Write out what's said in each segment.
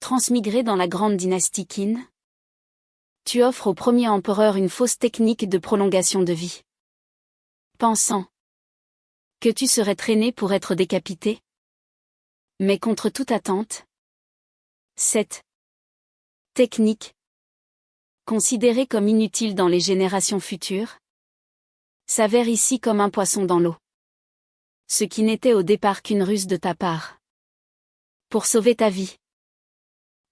Transmigré dans la grande dynastie Qin, tu offres au premier empereur une fausse technique de prolongation de vie. Pensant que tu serais traîné pour être décapité. Mais contre toute attente, cette technique, considérée comme inutile dans les générations futures, s'avère ici comme un poisson dans l'eau. Ce qui n'était au départ qu'une ruse de ta part. Pour sauver ta vie.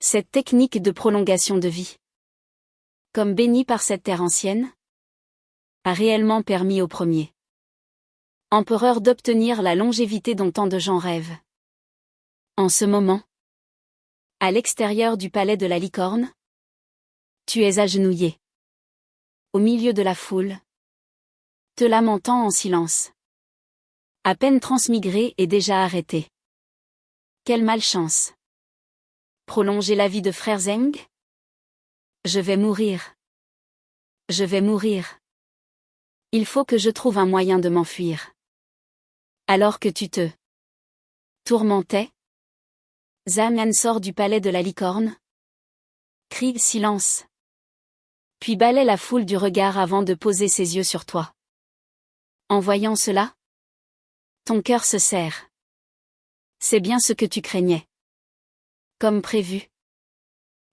Cette technique de prolongation de vie, comme bénie par cette terre ancienne, a réellement permis au premier empereur d'obtenir la longévité dont tant de gens rêvent. En ce moment, à l'extérieur du palais de la licorne, tu es agenouillé, au milieu de la foule, te lamentant en silence. À peine transmigré et déjà arrêté. Quelle malchance! Prolonger la vie de frère Zheng? Je vais mourir. Je vais mourir. Il faut que je trouve un moyen de m'enfuir. Alors que tu te tourmentais, Zhang sort du palais de la licorne. Crie silence. Puis balaie la foule du regard avant de poser ses yeux sur toi. En voyant cela, ton cœur se serre. C'est bien ce que tu craignais. Comme prévu.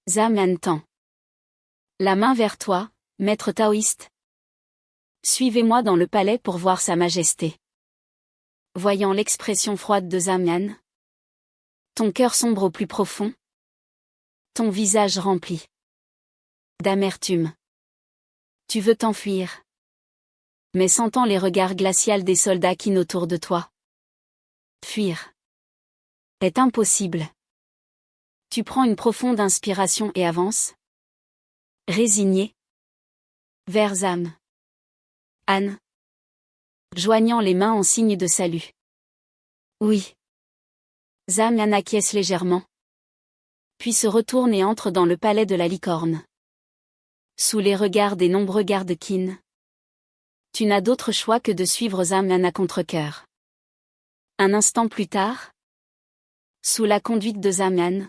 Zhang tend la main vers toi, maître taoïste. Suivez-moi dans le palais pour voir sa majesté. Voyant l'expression froide de Zhang, ton cœur sombre au plus profond. Ton visage rempli d'amertume. Tu veux t'enfuir. Mais sentant les regards glaciaux des soldats qui autour de toi. Fuir est impossible. Tu prends une profonde inspiration et avances. Résigné. Vers Zhang. Joignant les mains en signe de salut. Oui. Zhang acquiesce légèrement. Puis se retourne et entre dans le palais de la licorne. Sous les regards des nombreux gardes Qin. Tu n'as d'autre choix que de suivre Zhang à contre-cœur. Un instant plus tard, sous la conduite de Zhang,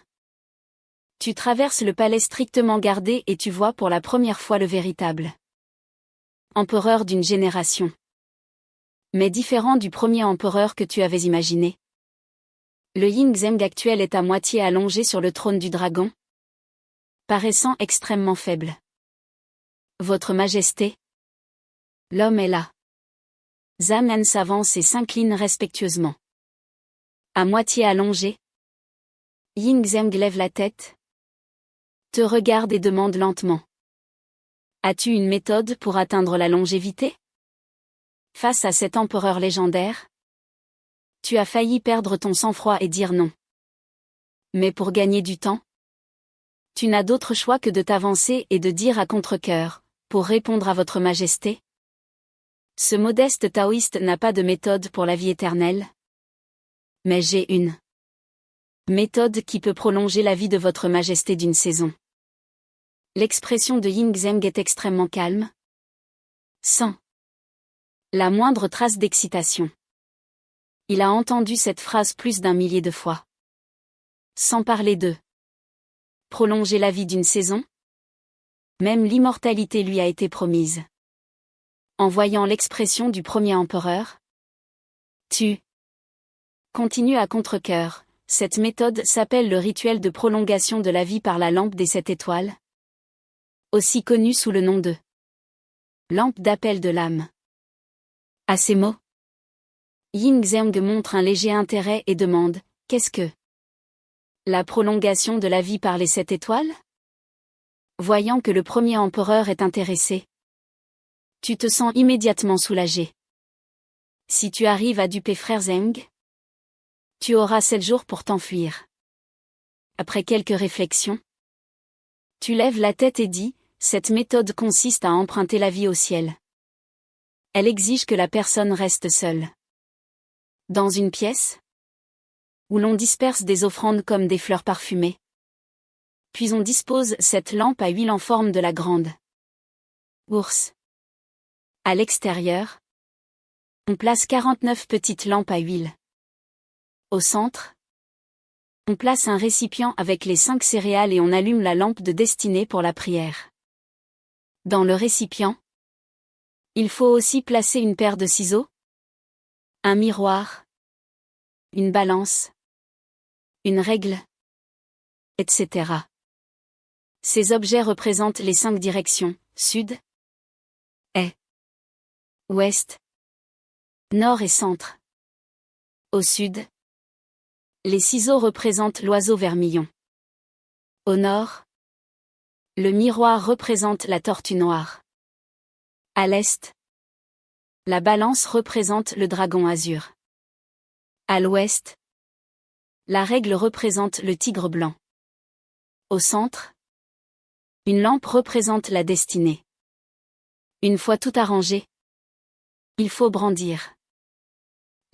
tu traverses le palais strictement gardé et tu vois pour la première fois le véritable empereur d'une génération. Mais différent du premier empereur que tu avais imaginé. Le Yingzheng actuel est à moitié allongé sur le trône du dragon, paraissant extrêmement faible. Votre Majesté, l'homme est là. Zhang s'avance et s'incline respectueusement. À moitié allongé, Yingzheng lève la tête, te regarde et demande lentement. As-tu une méthode pour atteindre la longévité? Face à cet empereur légendaire, tu as failli perdre ton sang-froid et dire non. Mais pour gagner du temps, tu n'as d'autre choix que de t'avancer et de dire à contre-cœur, pour répondre à votre majesté. Ce modeste taoïste n'a pas de méthode pour la vie éternelle. Mais j'ai une méthode qui peut prolonger la vie de votre majesté d'une saison. L'expression de Yingzheng est extrêmement calme. Sans la moindre trace d'excitation. Il a entendu cette phrase plus d'un millier de fois. Sans parler de prolonger la vie d'une saison. Même l'immortalité lui a été promise. En voyant l'expression du premier empereur, tu continues à contre-cœur. Cette méthode s'appelle le rituel de prolongation de la vie par la lampe des 7 étoiles. Aussi connue sous le nom de lampe d'appel de l'âme. À ces mots, Yingzheng montre un léger intérêt et demande, qu'est-ce que la prolongation de la vie par les 7 étoiles? Voyant que le premier empereur est intéressé, tu te sens immédiatement soulagé. Si tu arrives à duper frère Zheng, tu auras 7 jours pour t'enfuir. Après quelques réflexions, tu lèves la tête et dis, cette méthode consiste à emprunter la vie au ciel. Elle exige que la personne reste seule. Dans une pièce, où l'on disperse des offrandes comme des fleurs parfumées. Puis on dispose cette lampe à huile en forme de la grande ours. À l'extérieur, on place 49 petites lampes à huile. Au centre, On place un récipient avec les 5 céréales et on allume la lampe de destinée pour la prière. Dans le récipient, il faut aussi placer une paire de ciseaux, un miroir, une balance, une règle, etc. Ces objets représentent les 5 directions, sud, est, ouest, nord et centre. Au sud, les ciseaux représentent l'oiseau vermillon. Au nord, le miroir représente la tortue noire. À l'est, la balance représente le dragon azur. À l'ouest, la règle représente le tigre blanc. Au centre, une lampe représente la destinée. Une fois tout arrangé, il faut brandir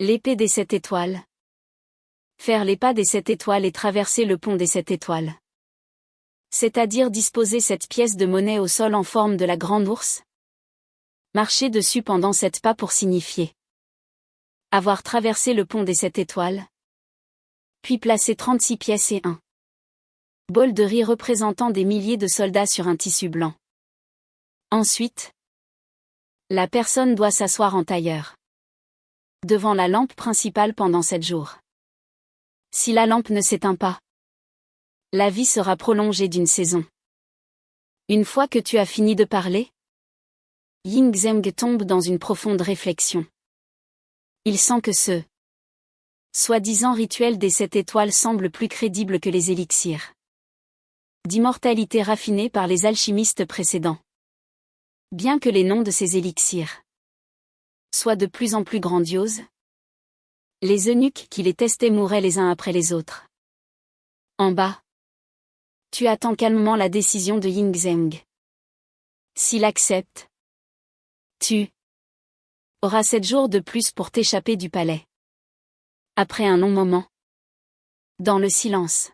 l'épée des 7 étoiles, faire les pas des 7 étoiles et traverser le pont des 7 étoiles. C'est-à-dire disposer cette pièce de monnaie au sol en forme de la grande ours. Marcher dessus pendant 7 pas pour signifier avoir traversé le pont des 7 étoiles. Puis placer 36 pièces et un bol de riz représentant des milliers de soldats sur un tissu blanc. Ensuite, la personne doit s'asseoir en tailleur devant la lampe principale pendant 7 jours. Si la lampe ne s'éteint pas, la vie sera prolongée d'une saison. Une fois que tu as fini de parler, Ying Zeng tombe dans une profonde réflexion. Il sent que ce soi-disant rituel des 7 étoiles semble plus crédible que les élixirs d'immortalité raffinés par les alchimistes précédents. Bien que les noms de ces élixirs soient de plus en plus grandioses, les eunuques qui les testaient mouraient les uns après les autres. En bas, tu attends calmement la décision de Ying Zeng. S'il accepte, tu auras 7 jours de plus pour t'échapper du palais. Après un long moment, dans le silence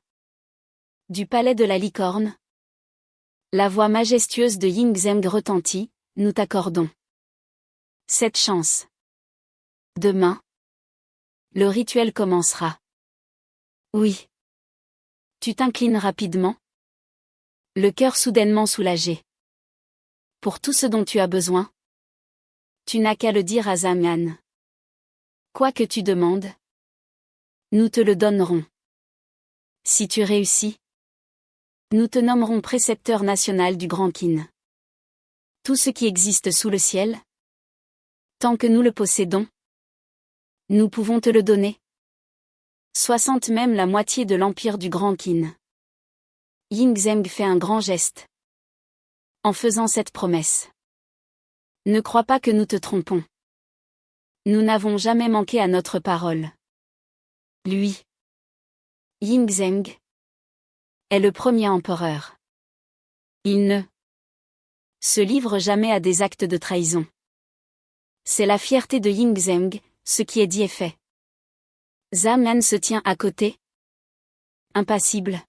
du palais de la licorne, la voix majestueuse de Ying Zeng retentit, nous t'accordons cette chance. Demain, le rituel commencera. Oui. Tu t'inclines rapidement, le cœur soudainement soulagé. Pour tout ce dont tu as besoin, tu n'as qu'à le dire à Zamian. Quoi que tu demandes, nous te le donnerons. Si tu réussis, nous te nommerons précepteur national du Grand Qin. Tout ce qui existe sous le ciel, tant que nous le possédons, nous pouvons te le donner. 60 même la moitié de l'empire du Grand Qin. Ying Zeng fait un grand geste en faisant cette promesse. Ne crois pas que nous te trompons. Nous n'avons jamais manqué à notre parole. Lui, Ying Zeng, est le premier empereur. Il ne se livre jamais à des actes de trahison. C'est la fierté de Ying Zeng, ce qui est dit est fait. Zamian se tient à côté, impassible,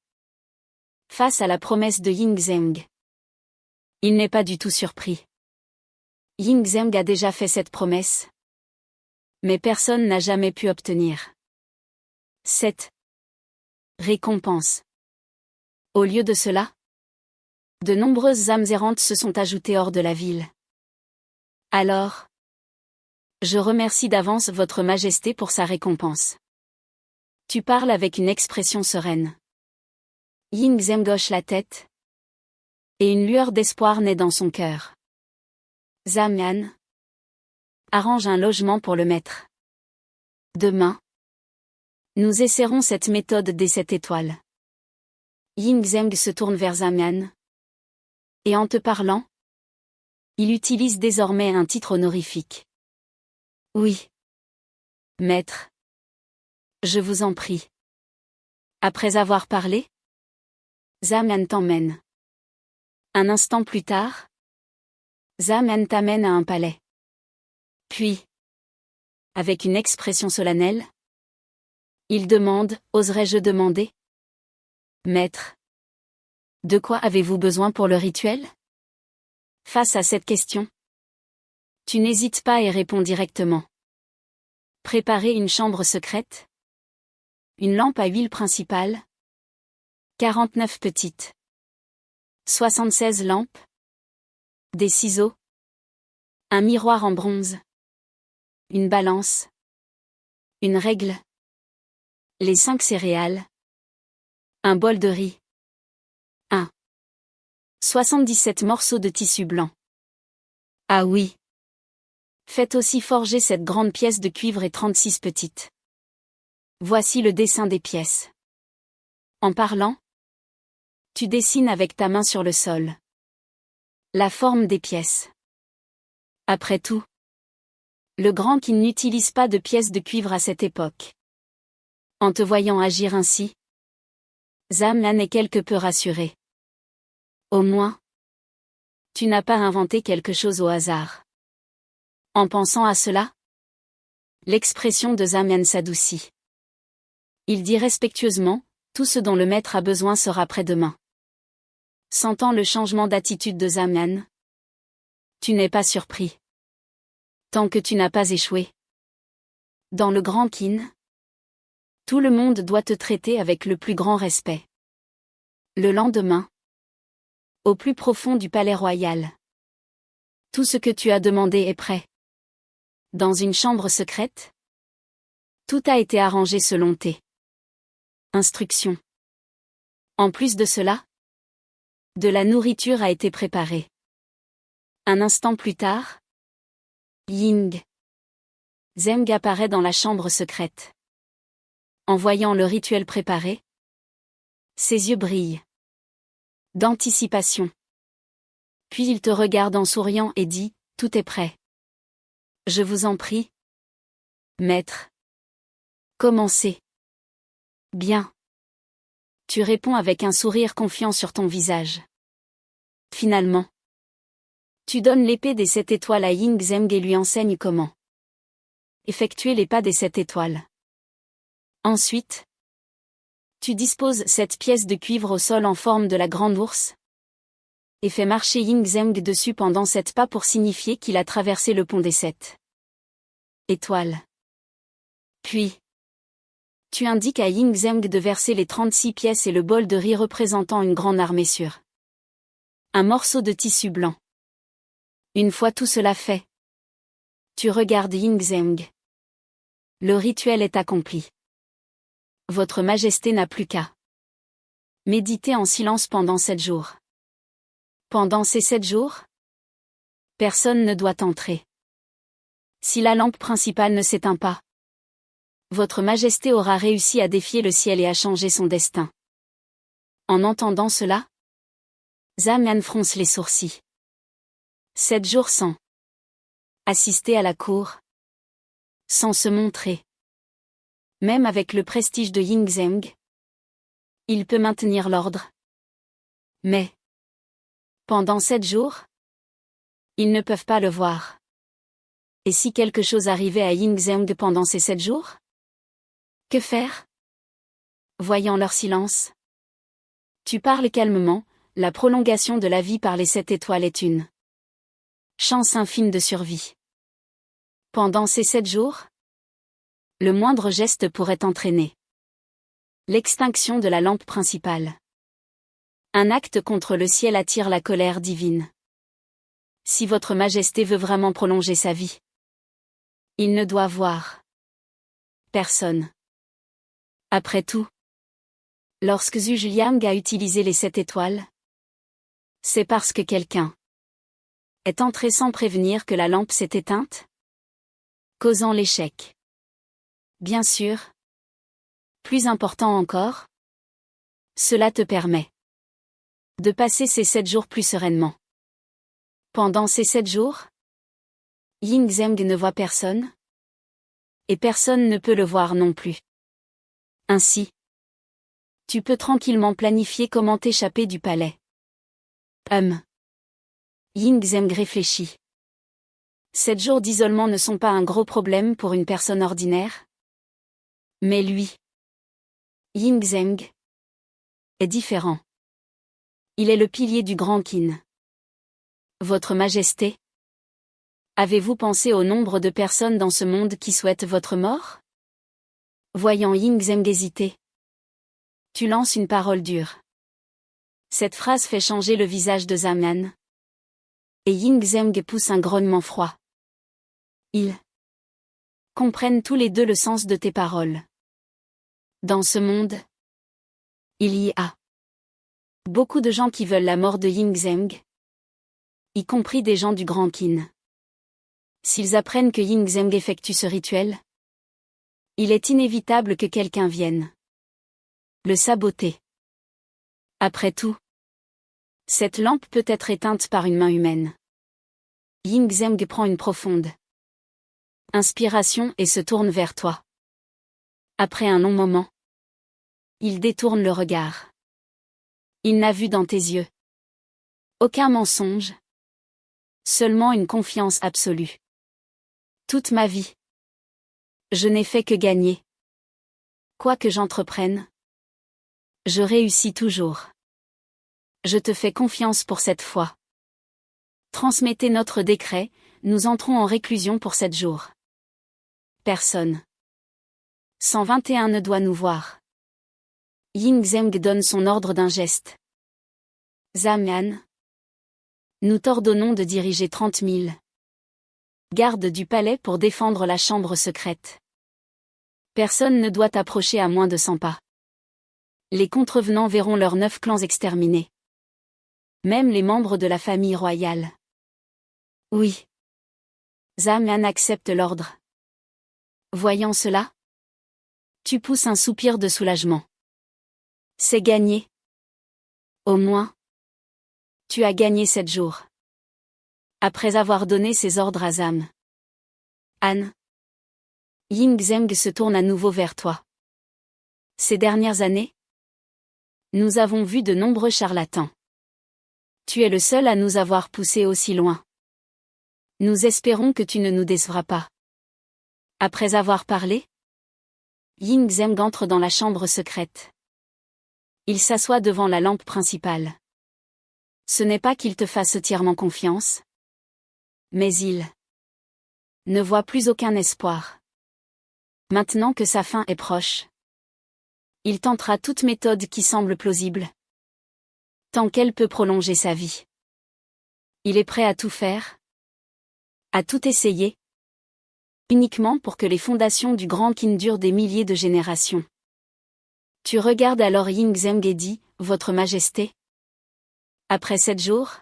face à la promesse de Ying Zeng. Il n'est pas du tout surpris. Ying Zeng a déjà fait cette promesse, mais personne n'a jamais pu obtenir cette récompense. Au lieu de cela, de nombreuses âmes errantes se sont ajoutées hors de la ville. Alors, je remercie d'avance Votre Majesté pour sa récompense. Tu parles avec une expression sereine. Ying Zeng hoche la tête, et une lueur d'espoir naît dans son cœur. Zamian arrange un logement pour le maître. Demain, nous essaierons cette méthode des 7 étoiles. Ying Zeng se tourne vers Zamian. Et en te parlant, il utilise désormais un titre honorifique. Oui. Maître. Je vous en prie. Après avoir parlé, Zamian t'emmène. Un instant plus tard, Zamian t'amène à un palais. Puis, avec une expression solennelle, il demande, oserais-je demander? Maître. De quoi avez-vous besoin pour le rituel? Face à cette question, tu n'hésites pas et réponds directement. Préparer une chambre secrète? Une lampe à huile principale. 49 petites. 76 lampes. Des ciseaux. Un miroir en bronze. Une balance. Une règle. Les 5 céréales. Un bol de riz. 77 morceaux de tissu blanc. Ah oui. Faites aussi forger cette grande pièce de cuivre et 36 petites. Voici le dessin des pièces. En parlant, tu dessines avec ta main sur le sol la forme des pièces. Après tout, le grand Qin n'utilise pas de pièces de cuivre à cette époque. En te voyant agir ainsi, Zamyan est quelque peu rassuré. Au moins, tu n'as pas inventé quelque chose au hasard. En pensant à cela, l'expression de Zamyan s'adoucit. Il dit respectueusement, tout ce dont le maître a besoin sera prêt demain. Sentant le changement d'attitude de Zamyan, tu n'es pas surpris. Tant que tu n'as pas échoué. Dans le grand Qin, tout le monde doit te traiter avec le plus grand respect. Le lendemain, au plus profond du palais royal, tout ce que tu as demandé est prêt. Dans une chambre secrète, tout a été arrangé selon tes instructions. En plus de cela, de la nourriture a été préparée. Un instant plus tard, Ying Zeng apparaît dans la chambre secrète. En voyant le rituel préparé, ses yeux brillent d'anticipation. Puis il te regarde en souriant et dit, tout est prêt. Je vous en prie. Maître. Commencez. Bien. Tu réponds avec un sourire confiant sur ton visage. Finalement, tu donnes l'épée des 7 étoiles à Ying Zeng et lui enseignes comment effectuer les pas des 7 étoiles. Ensuite, tu disposes cette pièce de cuivre au sol en forme de la grande ours et fais marcher Ying Zeng dessus pendant 7 pas pour signifier qu'il a traversé le pont des 7 étoiles. Puis, tu indiques à Ying Zeng de verser les 36 pièces et le bol de riz représentant une grande armée sur un morceau de tissu blanc. Une fois tout cela fait, tu regardes Ying Zeng. Le rituel est accompli. Votre Majesté n'a plus qu'à méditer en silence pendant 7 jours. Pendant ces 7 jours, personne ne doit entrer. Si la lampe principale ne s'éteint pas, votre Majesté aura réussi à défier le ciel et à changer son destin. En entendant cela, Zamyan fronce les sourcils. 7 jours sans assister à la cour, sans se montrer. Même avec le prestige de Ying Zeng, il peut maintenir l'ordre. Mais, pendant 7 jours, ils ne peuvent pas le voir. Et si quelque chose arrivait à Ying Zeng pendant ces 7 jours? Que faire? Voyant leur silence, tu parles calmement, la prolongation de la vie par les 7 étoiles est une chance infime de survie. Pendant ces 7 jours, le moindre geste pourrait entraîner l'extinction de la lampe principale. Un acte contre le ciel attire la colère divine. Si votre Majesté veut vraiment prolonger sa vie, il ne doit voir personne. Après tout, lorsque Zhu Liang a utilisé les 7 étoiles, c'est parce que quelqu'un est entré sans prévenir que la lampe s'est éteinte, causant l'échec. Bien sûr. Plus important encore, cela te permet de passer ces 7 jours plus sereinement. Pendant ces 7 jours, Ying Zeng ne voit personne, et personne ne peut le voir non plus. Ainsi, tu peux tranquillement planifier comment t'échapper du palais. Ying Zeng réfléchit. 7 jours d'isolement ne sont pas un gros problème pour une personne ordinaire. Mais lui, Ying Zeng, est différent. Il est le pilier du grand Qin. Votre Majesté, avez-vous pensé au nombre de personnes dans ce monde qui souhaitent votre mort? Voyant Ying Zeng hésiter, tu lances une parole dure. Cette phrase fait changer le visage de Zamyan. Et Ying Zeng pousse un grognement froid. Ils comprennent tous les deux le sens de tes paroles. Dans ce monde, il y a beaucoup de gens qui veulent la mort de Ying Zeng, y compris des gens du Grand Qin. S'ils apprennent que Ying Zeng effectue ce rituel, il est inévitable que quelqu'un vienne le saboter. Après tout, cette lampe peut être éteinte par une main humaine. Ying Zeng prend une profonde inspiration et se tourne vers toi. Après un long moment, il détourne le regard. Il n'a vu dans tes yeux aucun mensonge, seulement une confiance absolue. Toute ma vie, je n'ai fait que gagner. Quoi que j'entreprenne, je réussis toujours. Je te fais confiance pour cette fois. Transmettez notre décret, nous entrons en réclusion pour 7 jours. Personne. 121 ne doit nous voir. Ying Zeng donne son ordre d'un geste. Zamyan, nous t'ordonnons de diriger 30 000 gardes du palais pour défendre la chambre secrète. Personne ne doit approcher à moins de 100 pas. Les contrevenants verront leurs 9 clans exterminés. Même les membres de la famille royale. Oui. Zamyan accepte l'ordre. Voyant cela, tu pousses un soupir de soulagement. C'est gagné. Au moins, tu as gagné 7 jours. Après avoir donné ses ordres à Zam An, Ying Zeng se tourne à nouveau vers toi. Ces dernières années, nous avons vu de nombreux charlatans. Tu es le seul à nous avoir poussés aussi loin. Nous espérons que tu ne nous décevras pas. Après avoir parlé, Ying Zeng entre dans la chambre secrète. Il s'assoit devant la lampe principale. Ce n'est pas qu'il te fasse entièrement confiance, mais il ne voit plus aucun espoir. Maintenant que sa fin est proche, il tentera toute méthode qui semble plausible, tant qu'elle peut prolonger sa vie. Il est prêt à tout faire, à tout essayer, uniquement pour que les fondations du Grand Qin durent des milliers de générations. Tu regardes alors Ying Zeng et dis, Votre Majesté. Après 7 jours,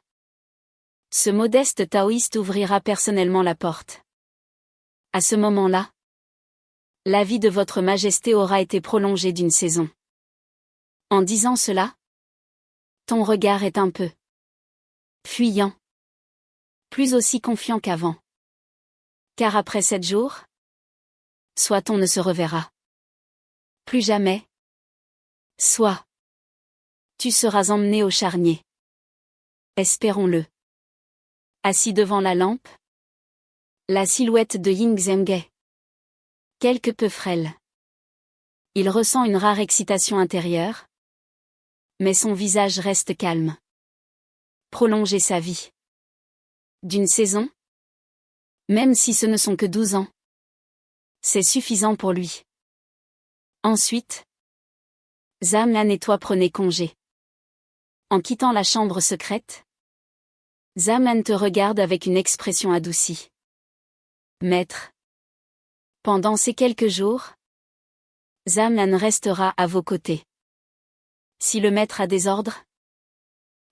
ce modeste taoïste ouvrira personnellement la porte. À ce moment-là, la vie de Votre Majesté aura été prolongée d'une saison. En disant cela, ton regard est un peu fuyant, plus aussi confiant qu'avant. Car après 7 jours, soit on ne se reverra plus jamais, soit tu seras emmené au charnier. Espérons-le. Assis devant la lampe, la silhouette de Ying Zeng est quelque peu frêle. Il ressent une rare excitation intérieure, mais son visage reste calme. Prolonger sa vie d'une saison, même si ce ne sont que 12 ans, c'est suffisant pour lui. Ensuite, Zamyan et toi prenez congé. En quittant la chambre secrète, Zamyan te regarde avec une expression adoucie. Maître. Pendant ces quelques jours, Zamyan restera à vos côtés. Si le maître a des ordres,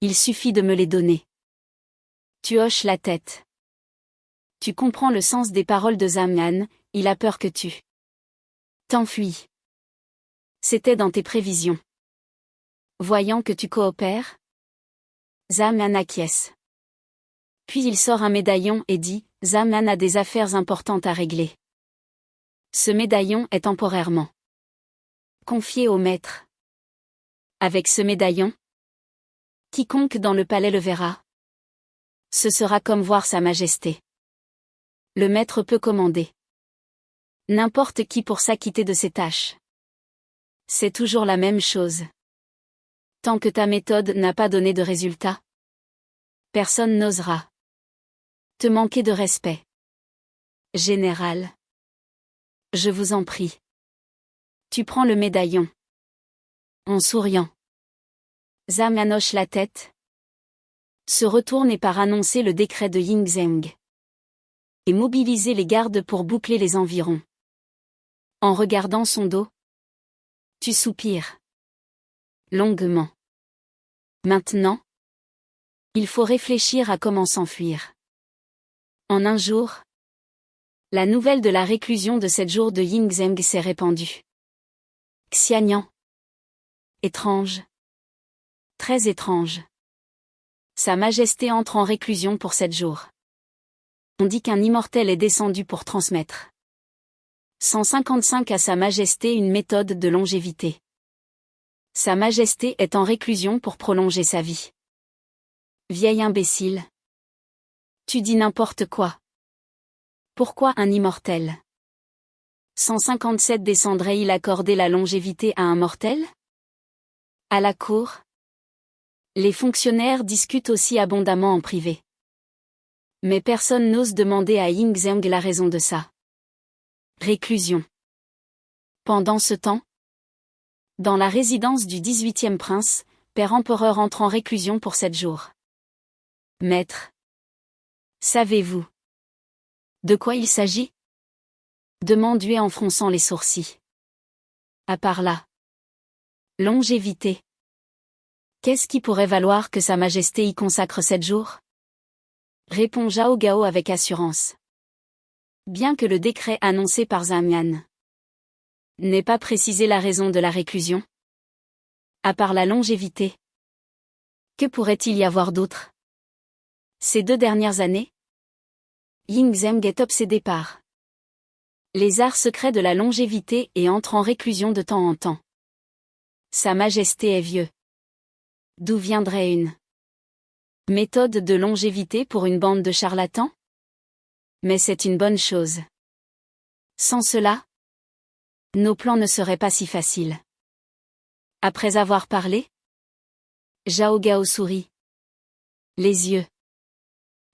il suffit de me les donner. Tu hoches la tête. Tu comprends le sens des paroles de Zamyan, il a peur que tu t'enfuis. C'était dans tes prévisions. Voyant que tu coopères, Zamyan acquiesce. Puis il sort un médaillon et dit, Zamyan a des affaires importantes à régler. Ce médaillon est temporairement confié au maître. Avec ce médaillon, quiconque dans le palais le verra. Ce sera comme voir sa majesté. Le maître peut commander n'importe qui pour s'acquitter de ses tâches. C'est toujours la même chose. Tant que ta méthode n'a pas donné de résultat, personne n'osera te manquer de respect. Général, je vous en prie. Tu prends le médaillon. En souriant. Zamyan hoche la tête. Se retourne et part annoncer le décret de Ying Zheng. Et mobiliser les gardes pour boucler les environs. En regardant son dos. Tu soupires. Longuement. Maintenant. Il faut réfléchir à comment s'enfuir. En un jour. La nouvelle de la réclusion de 7 jours de Ying Zheng s'est répandue. Xianyan. Étrange. Très étrange. Sa Majesté entre en réclusion pour 7 jours. On dit qu'un immortel est descendu pour transmettre. 155 à Sa Majesté une méthode de longévité. Sa Majesté est en réclusion pour prolonger sa vie. Vieil imbécile. Tu dis n'importe quoi. Pourquoi un immortel? 157 descendrait-il accorder la longévité à un mortel? À la cour, les fonctionnaires discutent aussi abondamment en privé. Mais personne n'ose demander à Ying Zheng la raison de ça. Réclusion. Pendant ce temps, dans la résidence du 18e prince, Père Empereur entre en réclusion pour 7 jours. Maître. Savez-vous de quoi il s'agit? Demande Hué en fronçant les sourcils. À part là. Longévité. Qu'est-ce qui pourrait valoir que Sa Majesté y consacre 7 jours? Répond Zhao Gao avec assurance. Bien que le décret annoncé par Zamyan n'ait pas précisé la raison de la réclusion. À part la longévité. Que pourrait-il y avoir d'autre? Ces 2 dernières années, Ying Zheng est obsédé par les arts secrets de la longévité et entre en réclusion de temps en temps. Sa Majesté est vieux. D'où viendrait une méthode de longévité pour une bande de charlatans? Mais c'est une bonne chose. Sans cela, nos plans ne seraient pas si faciles. Après avoir parlé, Zhao Gao sourit. Les yeux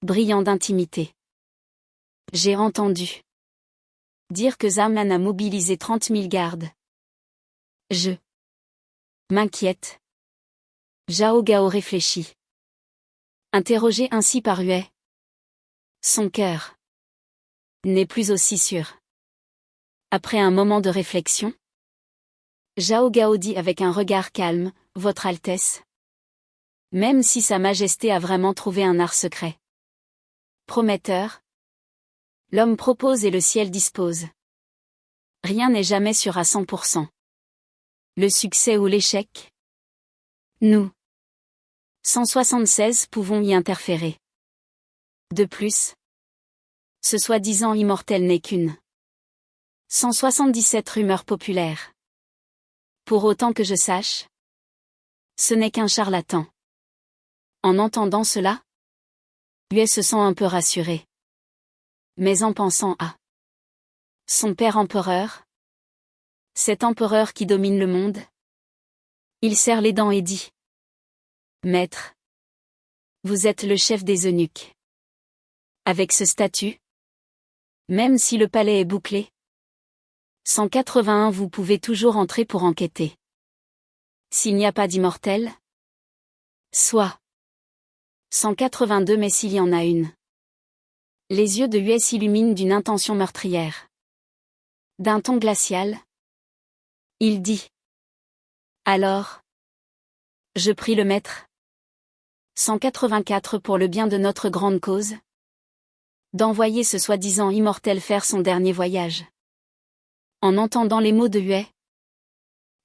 brillants d'intimité. J'ai entendu dire que Zamyan a mobilisé 30 000 gardes. Je m'inquiète. Zhao Gao réfléchit. Interrogé ainsi par Hué. Son cœur n'est plus aussi sûr. Après un moment de réflexion, Zhao Gao dit avec un regard calme, Votre Altesse. Même si Sa Majesté a vraiment trouvé un art secret prometteur, l'homme propose et le ciel dispose. Rien n'est jamais sûr à 100%. Le succès ou l'échec? Nous, 176 pouvons y interférer. De plus, ce soi-disant immortel n'est qu'une 177 rumeurs populaires. Pour autant que je sache, ce n'est qu'un charlatan. En entendant cela, Hué se sent un peu rassuré. Mais en pensant à son père empereur, cet empereur qui domine le monde, il serre les dents et dit. Maître, vous êtes le chef des eunuques. Avec ce statut, même si le palais est bouclé, 181 vous pouvez toujours entrer pour enquêter. S'il n'y a pas d'immortel, soit 182 mais s'il y en a une. Les yeux de Hué s'illuminent d'une intention meurtrière. D'un ton glacial, il dit. Alors, je prie le maître. 184 pour le bien de notre grande cause. D'envoyer ce soi-disant immortel faire son dernier voyage. En entendant les mots de Hué,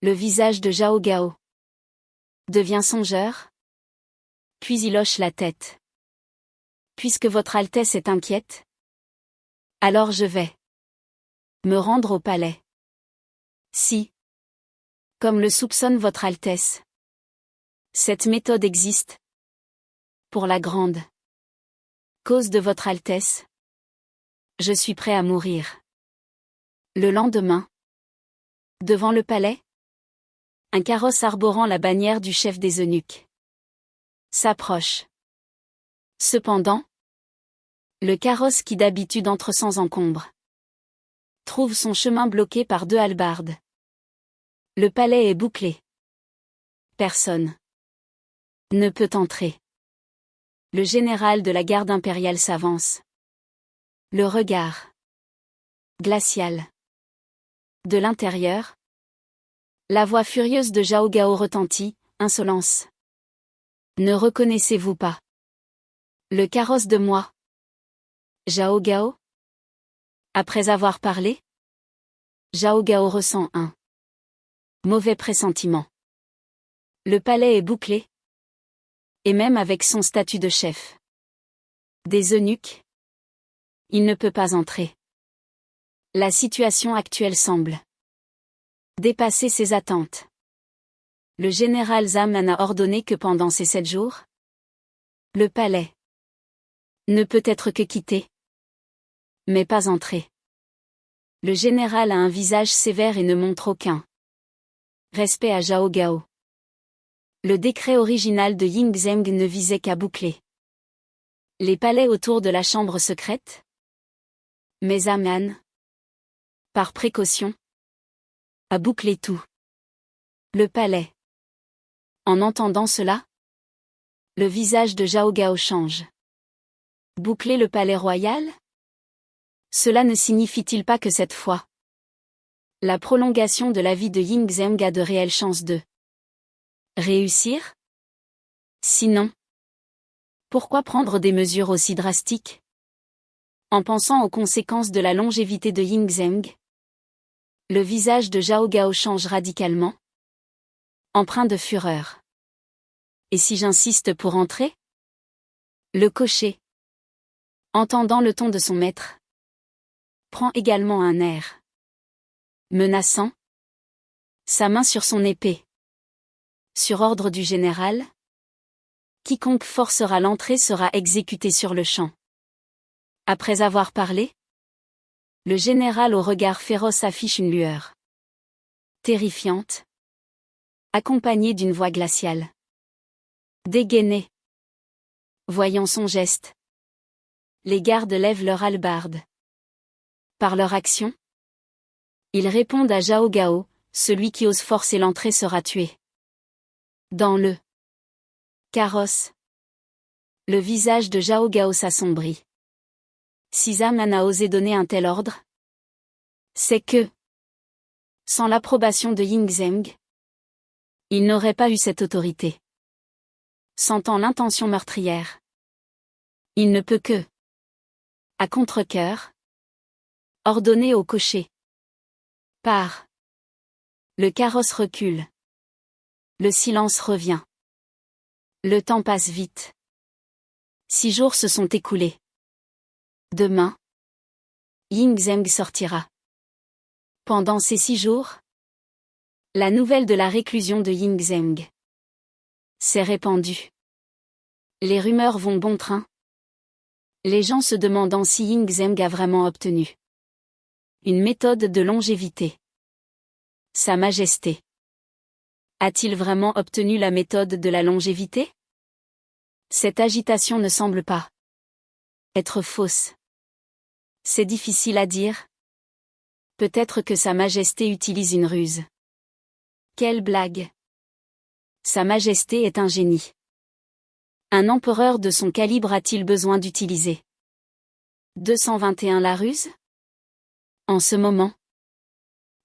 le visage de Zhao Gao devient songeur. Puis il hoche la tête. Puisque votre Altesse est inquiète, alors je vais me rendre au palais. Si, comme le soupçonne votre Altesse, cette méthode existe pour la grande cause de votre Altesse, je suis prêt à mourir. Le lendemain, devant le palais, un carrosse arborant la bannière du chef des eunuques s'approche. Cependant, le carrosse qui d'habitude entre sans encombre trouve son chemin bloqué par 2 hallebardes. Le palais est bouclé. Personne ne peut entrer. Le général de la garde impériale s'avance. Le regard glacial. De l'intérieur, la voix furieuse de Zhao Gao retentit, insolence. Ne reconnaissez-vous pas le carrosse de moi, Zhao Gao? Après avoir parlé, Zhao Gao ressent un mauvais pressentiment. Le palais est bouclé. Et même avec son statut de chef des eunuques, il ne peut pas entrer. La situation actuelle semble dépasser ses attentes. Le général Zaman a ordonné que pendant ces 7 jours, le palais ne peut être que quitté, mais pas entré. Le général a un visage sévère et ne montre aucun respect à Zhao Gao. Le décret original de Ying Zheng ne visait qu'à boucler les palais autour de la chambre secrète. Mais Zaman, par précaution, a bouclé tout le palais. En entendant cela, le visage de Zhao Gao change. Boucler le palais royal? Cela ne signifie-t-il pas que cette fois, la prolongation de la vie de Ying Zheng a de réelles chances de réussir? Sinon, pourquoi prendre des mesures aussi drastiques? En pensant aux conséquences de la longévité de Ying Zheng, le visage de Zhao Gao change radicalement, empreint de fureur. Et si j'insiste pour entrer? Le cocher, entendant le ton de son maître, prend également un air menaçant, sa main sur son épée. Sur ordre du général, quiconque forcera l'entrée sera exécuté sur le champ. Après avoir parlé, le général au regard féroce affiche une lueur terrifiante, accompagnée d'une voix glaciale. Dégainée. Voyant son geste, les gardes lèvent leur hallebarde. Par leur action, ils répondent à Zhao Gao, celui qui ose forcer l'entrée sera tué. Dans le carrosse, le visage de Zhao Gao s'assombrit. Si Zaman a osé donner un tel ordre, c'est que, sans l'approbation de Ying Zheng, il n'aurait pas eu cette autorité. Sentant l'intention meurtrière, il ne peut que, à contre-cœur, ordonner au cocher. Pars. Le carrosse recule. Le silence revient. Le temps passe vite. 6 jours se sont écoulés. Demain, Ying Zheng sortira. Pendant ces 6 jours, la nouvelle de la réclusion de Ying Zheng s'est répandue. Les rumeurs vont bon train. Les gens se demandant si Ying Zheng a vraiment obtenu une méthode de longévité. Sa Majesté a-t-il vraiment obtenu la méthode de la longévité? Cette agitation ne semble pas être fausse. C'est difficile à dire. Peut-être que Sa Majesté utilise une ruse. Quelle blague! Sa Majesté est un génie. Un empereur de son calibre a-t-il besoin d'utiliser 221 la ruse? En ce moment,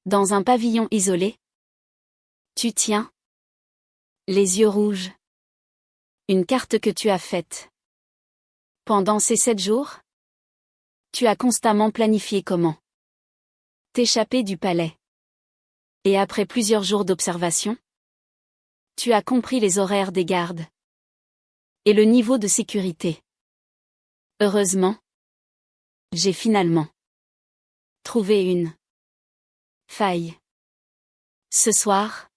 dans un pavillon isolé, tu tiens les yeux rouges. Une carte que tu as faite. Pendant ces 7 jours, tu as constamment planifié comment t'échapper du palais. Et après plusieurs jours d'observation, tu as compris les horaires des gardes et le niveau de sécurité. Heureusement, j'ai finalement trouvé une faille. Ce soir,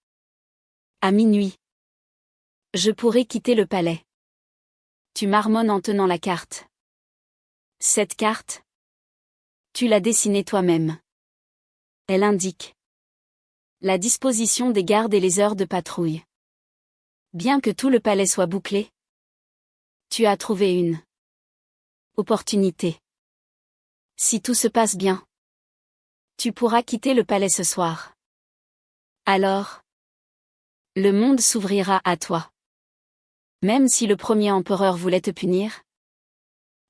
à minuit, je pourrai quitter le palais. Tu marmonnes en tenant la carte. Cette carte, tu l'as dessinée toi-même. Elle indique la disposition des gardes et les heures de patrouille. Bien que tout le palais soit bouclé, tu as trouvé une opportunité. Si tout se passe bien, tu pourras quitter le palais ce soir. Alors, le monde s'ouvrira à toi. Même si le premier empereur voulait te punir,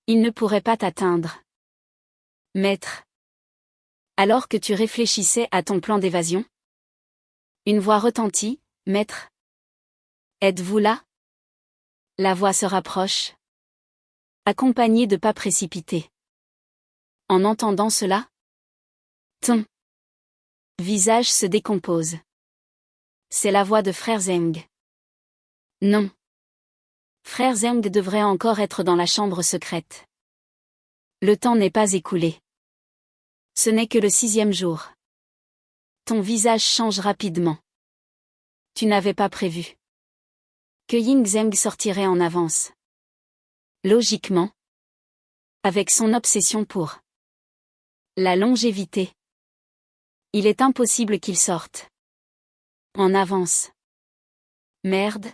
il ne pourrait pas t'atteindre. Maître. Alors que tu réfléchissais à ton plan d'évasion, une voix retentit, Maître. Êtes-vous là? La voix se rapproche, accompagnée de pas précipités. En entendant cela, ton visage se décompose. C'est la voix de Frère Zeng. Non. Frère Zeng devrait encore être dans la chambre secrète. Le temps n'est pas écoulé. Ce n'est que le 6e jour. Ton visage change rapidement. Tu n'avais pas prévu que Ying Zeng sortirait en avance. Logiquement, avec son obsession pour la longévité, il est impossible qu'il sorte en avance. Merde.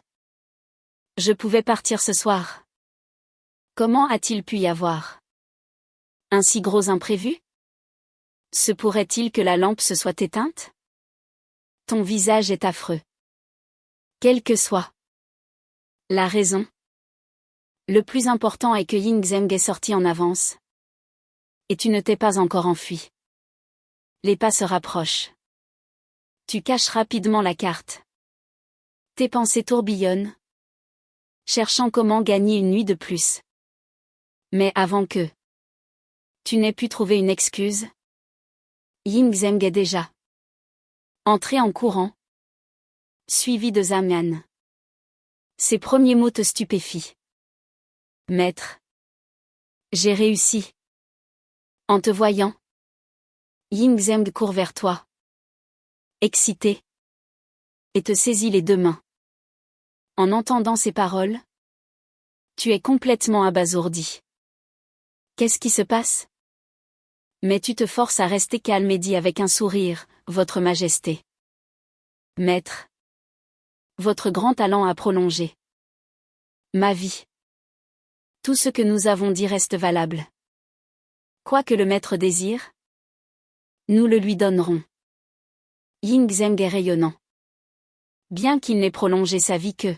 Je pouvais partir ce soir. Comment a-t-il pu y avoir un si gros imprévu? Se pourrait-il que la lampe se soit éteinte? Ton visage est affreux. Quelle que soit la raison, le plus important est que Ying Zeng est sorti en avance. Et tu ne t'es pas encore enfui. Les pas se rapprochent. Tu caches rapidement la carte. Tes pensées tourbillonnent, cherchant comment gagner une nuit de plus. Mais avant que tu n'aies pu trouver une excuse, Ying Zeng est déjà entré en courant, suivi de Zamian. Ses premiers mots te stupéfient. Maître. J'ai réussi. En te voyant, Ying Zeng court vers toi. Excité. Et te saisit les 2 mains. En entendant ces paroles, tu es complètement abasourdi. Qu'est-ce qui se passe? Mais tu te forces à rester calme et dis avec un sourire, Votre Majesté. Maître. Votre grand talent a prolongé ma vie. Tout ce que nous avons dit reste valable. Quoi que le maître désire, nous le lui donnerons. Ying Zeng est rayonnant. Bien qu'il n'ait prolongé sa vie que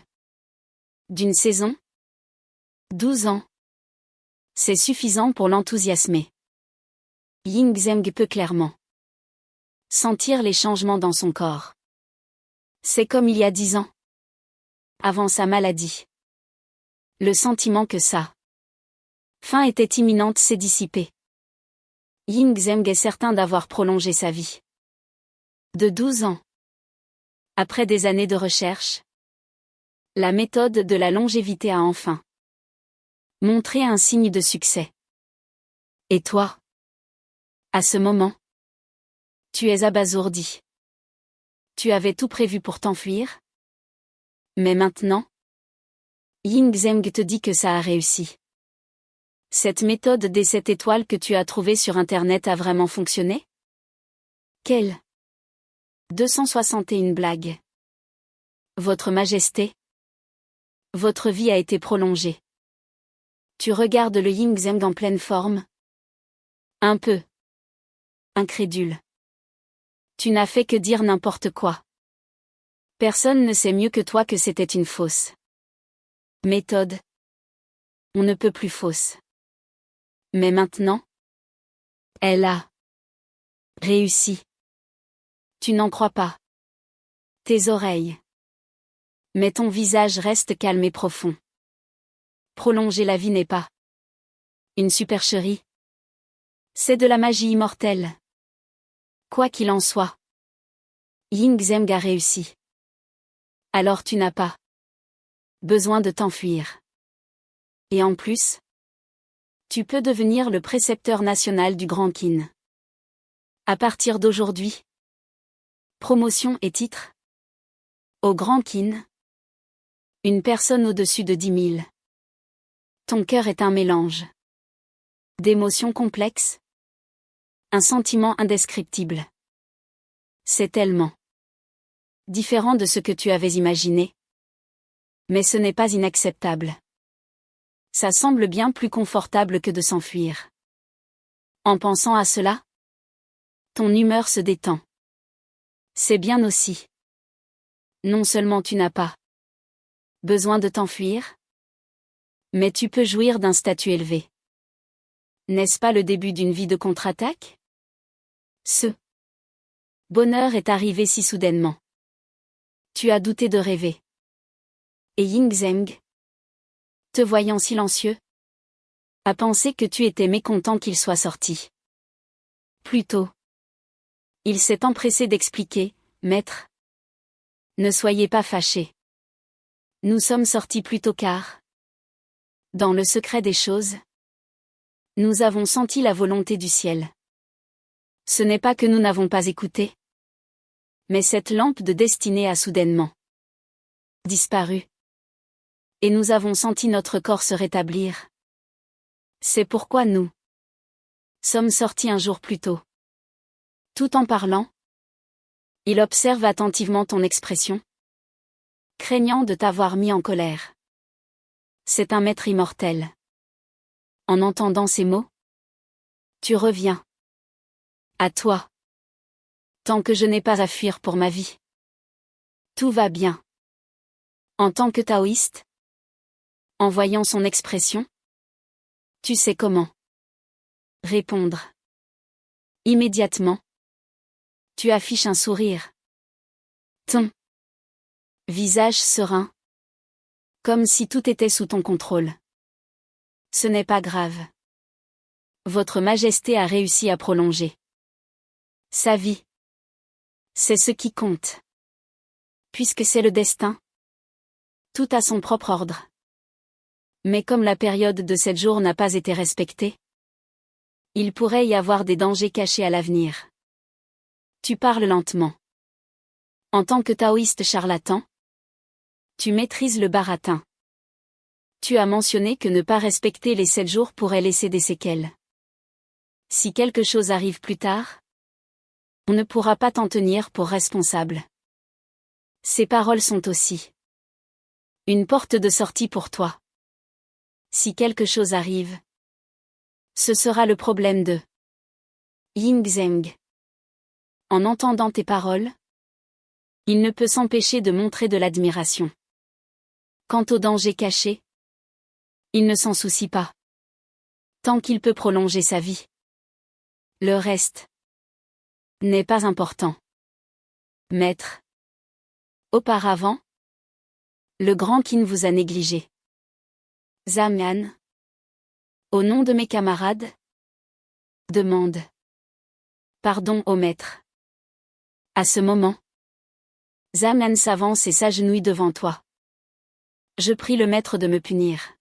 d'une saison, 12 ans. C'est suffisant pour l'enthousiasmer. Ying Zeng peut clairement sentir les changements dans son corps. C'est comme il y a 10 ans. Avant sa maladie. Le sentiment que sa fin était imminente s'est dissipé. Ying Zeng est certain d'avoir prolongé sa vie. De 12 ans. Après des années de recherche, la méthode de la longévité a enfin montré un signe de succès. Et toi? À ce moment, tu es abasourdi. Tu avais tout prévu pour t'enfuir? Mais maintenant, Ying Zeng te dit que ça a réussi. Cette méthode des 7 étoiles que tu as trouvée sur Internet a vraiment fonctionné? Quelle 261 blagues. Votre Majesté, votre vie a été prolongée. Tu regardes le Ying Zeng en pleine forme? Un peu incrédule. Tu n'as fait que dire n'importe quoi. Personne ne sait mieux que toi que c'était une fausse méthode. On ne peut plus fausse. Mais maintenant, elle a réussi. Tu n'en crois pas. Tes oreilles. Mais ton visage reste calme et profond. Prolonger la vie n'est pas une supercherie. C'est de la magie immortelle. Quoi qu'il en soit, Ying Zeng a réussi. Alors tu n'as pas besoin de t'enfuir. Et en plus, tu peux devenir le précepteur national du Grand Qin. À partir d'aujourd'hui, promotion et titre. Au Grand Qin, une personne au-dessus de 10 000. Ton cœur est un mélange d'émotions complexes. Un sentiment indescriptible. C'est tellement différent de ce que tu avais imaginé. Mais ce n'est pas inacceptable. Ça semble bien plus confortable que de s'enfuir. En pensant à cela, ton humeur se détend. C'est bien aussi Non seulement tu n'as pas besoin de t'enfuir, mais tu peux jouir d'un statut élevé. N'est-ce pas le début d'une vie de contre-attaque? Ce bonheur est arrivé si soudainement. Tu as douté de rêver. Et Ying Zheng, te voyant silencieux, a pensé que tu étais mécontent qu'il soit sorti. Plutôt, il s'est empressé d'expliquer, maître. Ne soyez pas fâché. Nous sommes sortis plus tôt car, dans le secret des choses, nous avons senti la volonté du ciel. Ce n'est pas que nous n'avons pas écouté, mais cette lampe de destinée a soudainement disparu. Et nous avons senti notre corps se rétablir. C'est pourquoi nous sommes sortis un jour plus tôt. Tout en parlant, il observe attentivement ton expression, craignant de t'avoir mis en colère. C'est un maître immortel. En entendant ces mots, tu reviens à toi. Tant que je n'ai pas à fuir pour ma vie, tout va bien. En tant que taoïste, en voyant son expression, tu sais comment répondre. Immédiatement, tu affiches un sourire. Ton visage serein, comme si tout était sous ton contrôle. Ce n'est pas grave. Votre Majesté a réussi à prolonger sa vie. C'est ce qui compte. Puisque c'est le destin, tout a son propre ordre. Mais comme la période de 7 jours n'a pas été respectée, il pourrait y avoir des dangers cachés à l'avenir. Tu parles lentement. En tant que taoïste charlatan, tu maîtrises le baratin. Tu as mentionné que ne pas respecter les 7 jours pourrait laisser des séquelles. Si quelque chose arrive plus tard, on ne pourra pas t'en tenir pour responsable. Ces paroles sont aussi une porte de sortie pour toi. Si quelque chose arrive, ce sera le problème de Ying Zheng. En entendant tes paroles, il ne peut s'empêcher de montrer de l'admiration. Quant au danger caché, il ne s'en soucie pas. Tant qu'il peut prolonger sa vie. Le reste n'est pas important. Maître. Auparavant, le grand Qin vous a négligé. Zamian. Au nom de mes camarades, demande pardon au maître. À ce moment, Zamian s'avance et s'agenouille devant toi. Je prie le maître de me punir.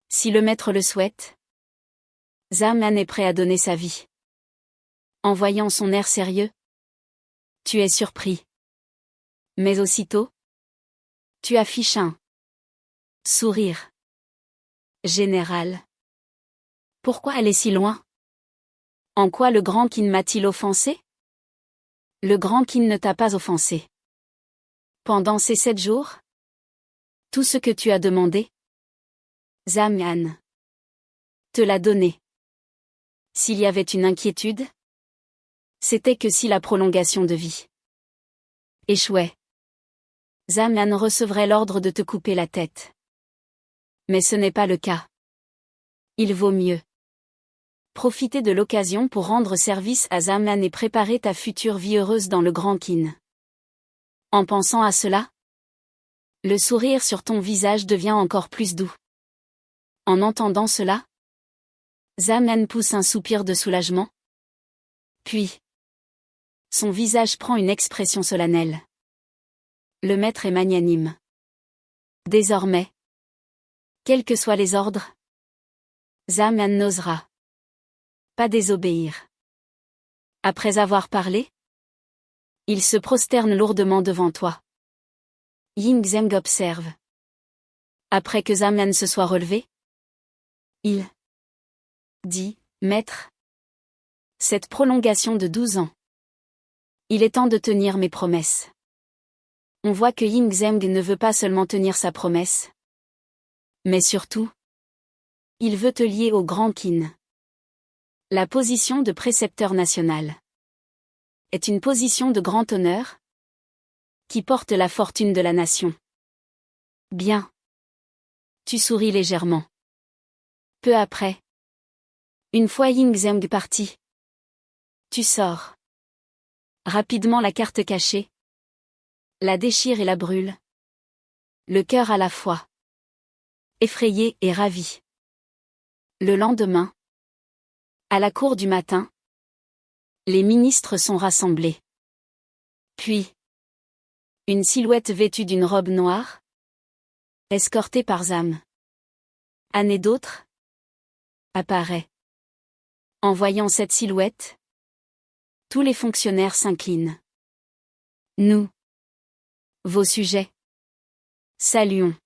Si le maître le souhaite, Zamian est prêt à donner sa vie. En voyant son air sérieux, tu es surpris. Mais aussitôt, tu affiches un sourire. Général. Pourquoi aller si loin? En quoi le grand Qin m'a-t-il offensé? Le grand Qin ne t'a pas offensé. Pendant ces 7 jours, tout ce que tu as demandé, Zamian te l'a donné. S'il y avait une inquiétude, c'était que si la prolongation de vie échouait, Zamian recevrait l'ordre de te couper la tête. Mais ce n'est pas le cas. Il vaut mieux profiter de l'occasion pour rendre service à Zamian et préparer ta future vie heureuse dans le grand Qin. En pensant à cela, le sourire sur ton visage devient encore plus doux. En entendant cela, Zamian pousse un soupir de soulagement. Puis, son visage prend une expression solennelle. Le maître est magnanime. Désormais, quels que soient les ordres, Zamian n'osera pas désobéir. Après avoir parlé, il se prosterne lourdement devant toi. Ying Zheng observe. Après que Zamian se soit relevé, il dit, Maître, cette prolongation de 12 ans. Il est temps de tenir mes promesses. On voit que Ying Zheng ne veut pas seulement tenir sa promesse, mais surtout, il veut te lier au grand Qin. La position de précepteur national est une position de grand honneur, qui porte la fortune de la nation. Bien. Tu souris légèrement. Peu après. Une fois Ying Zheng parti. Tu sors. Rapidement la carte cachée. La déchire et la brûle. Le cœur à la fois. Effrayé et ravi. Le lendemain. À la cour du matin. Les ministres sont rassemblés. Puis. Une silhouette vêtue d'une robe noire. Escortée par Zam. Anne et d'autres. Apparaît. En voyant cette silhouette. Tous les fonctionnaires s'inclinent. Nous. Vos sujets. Saluons.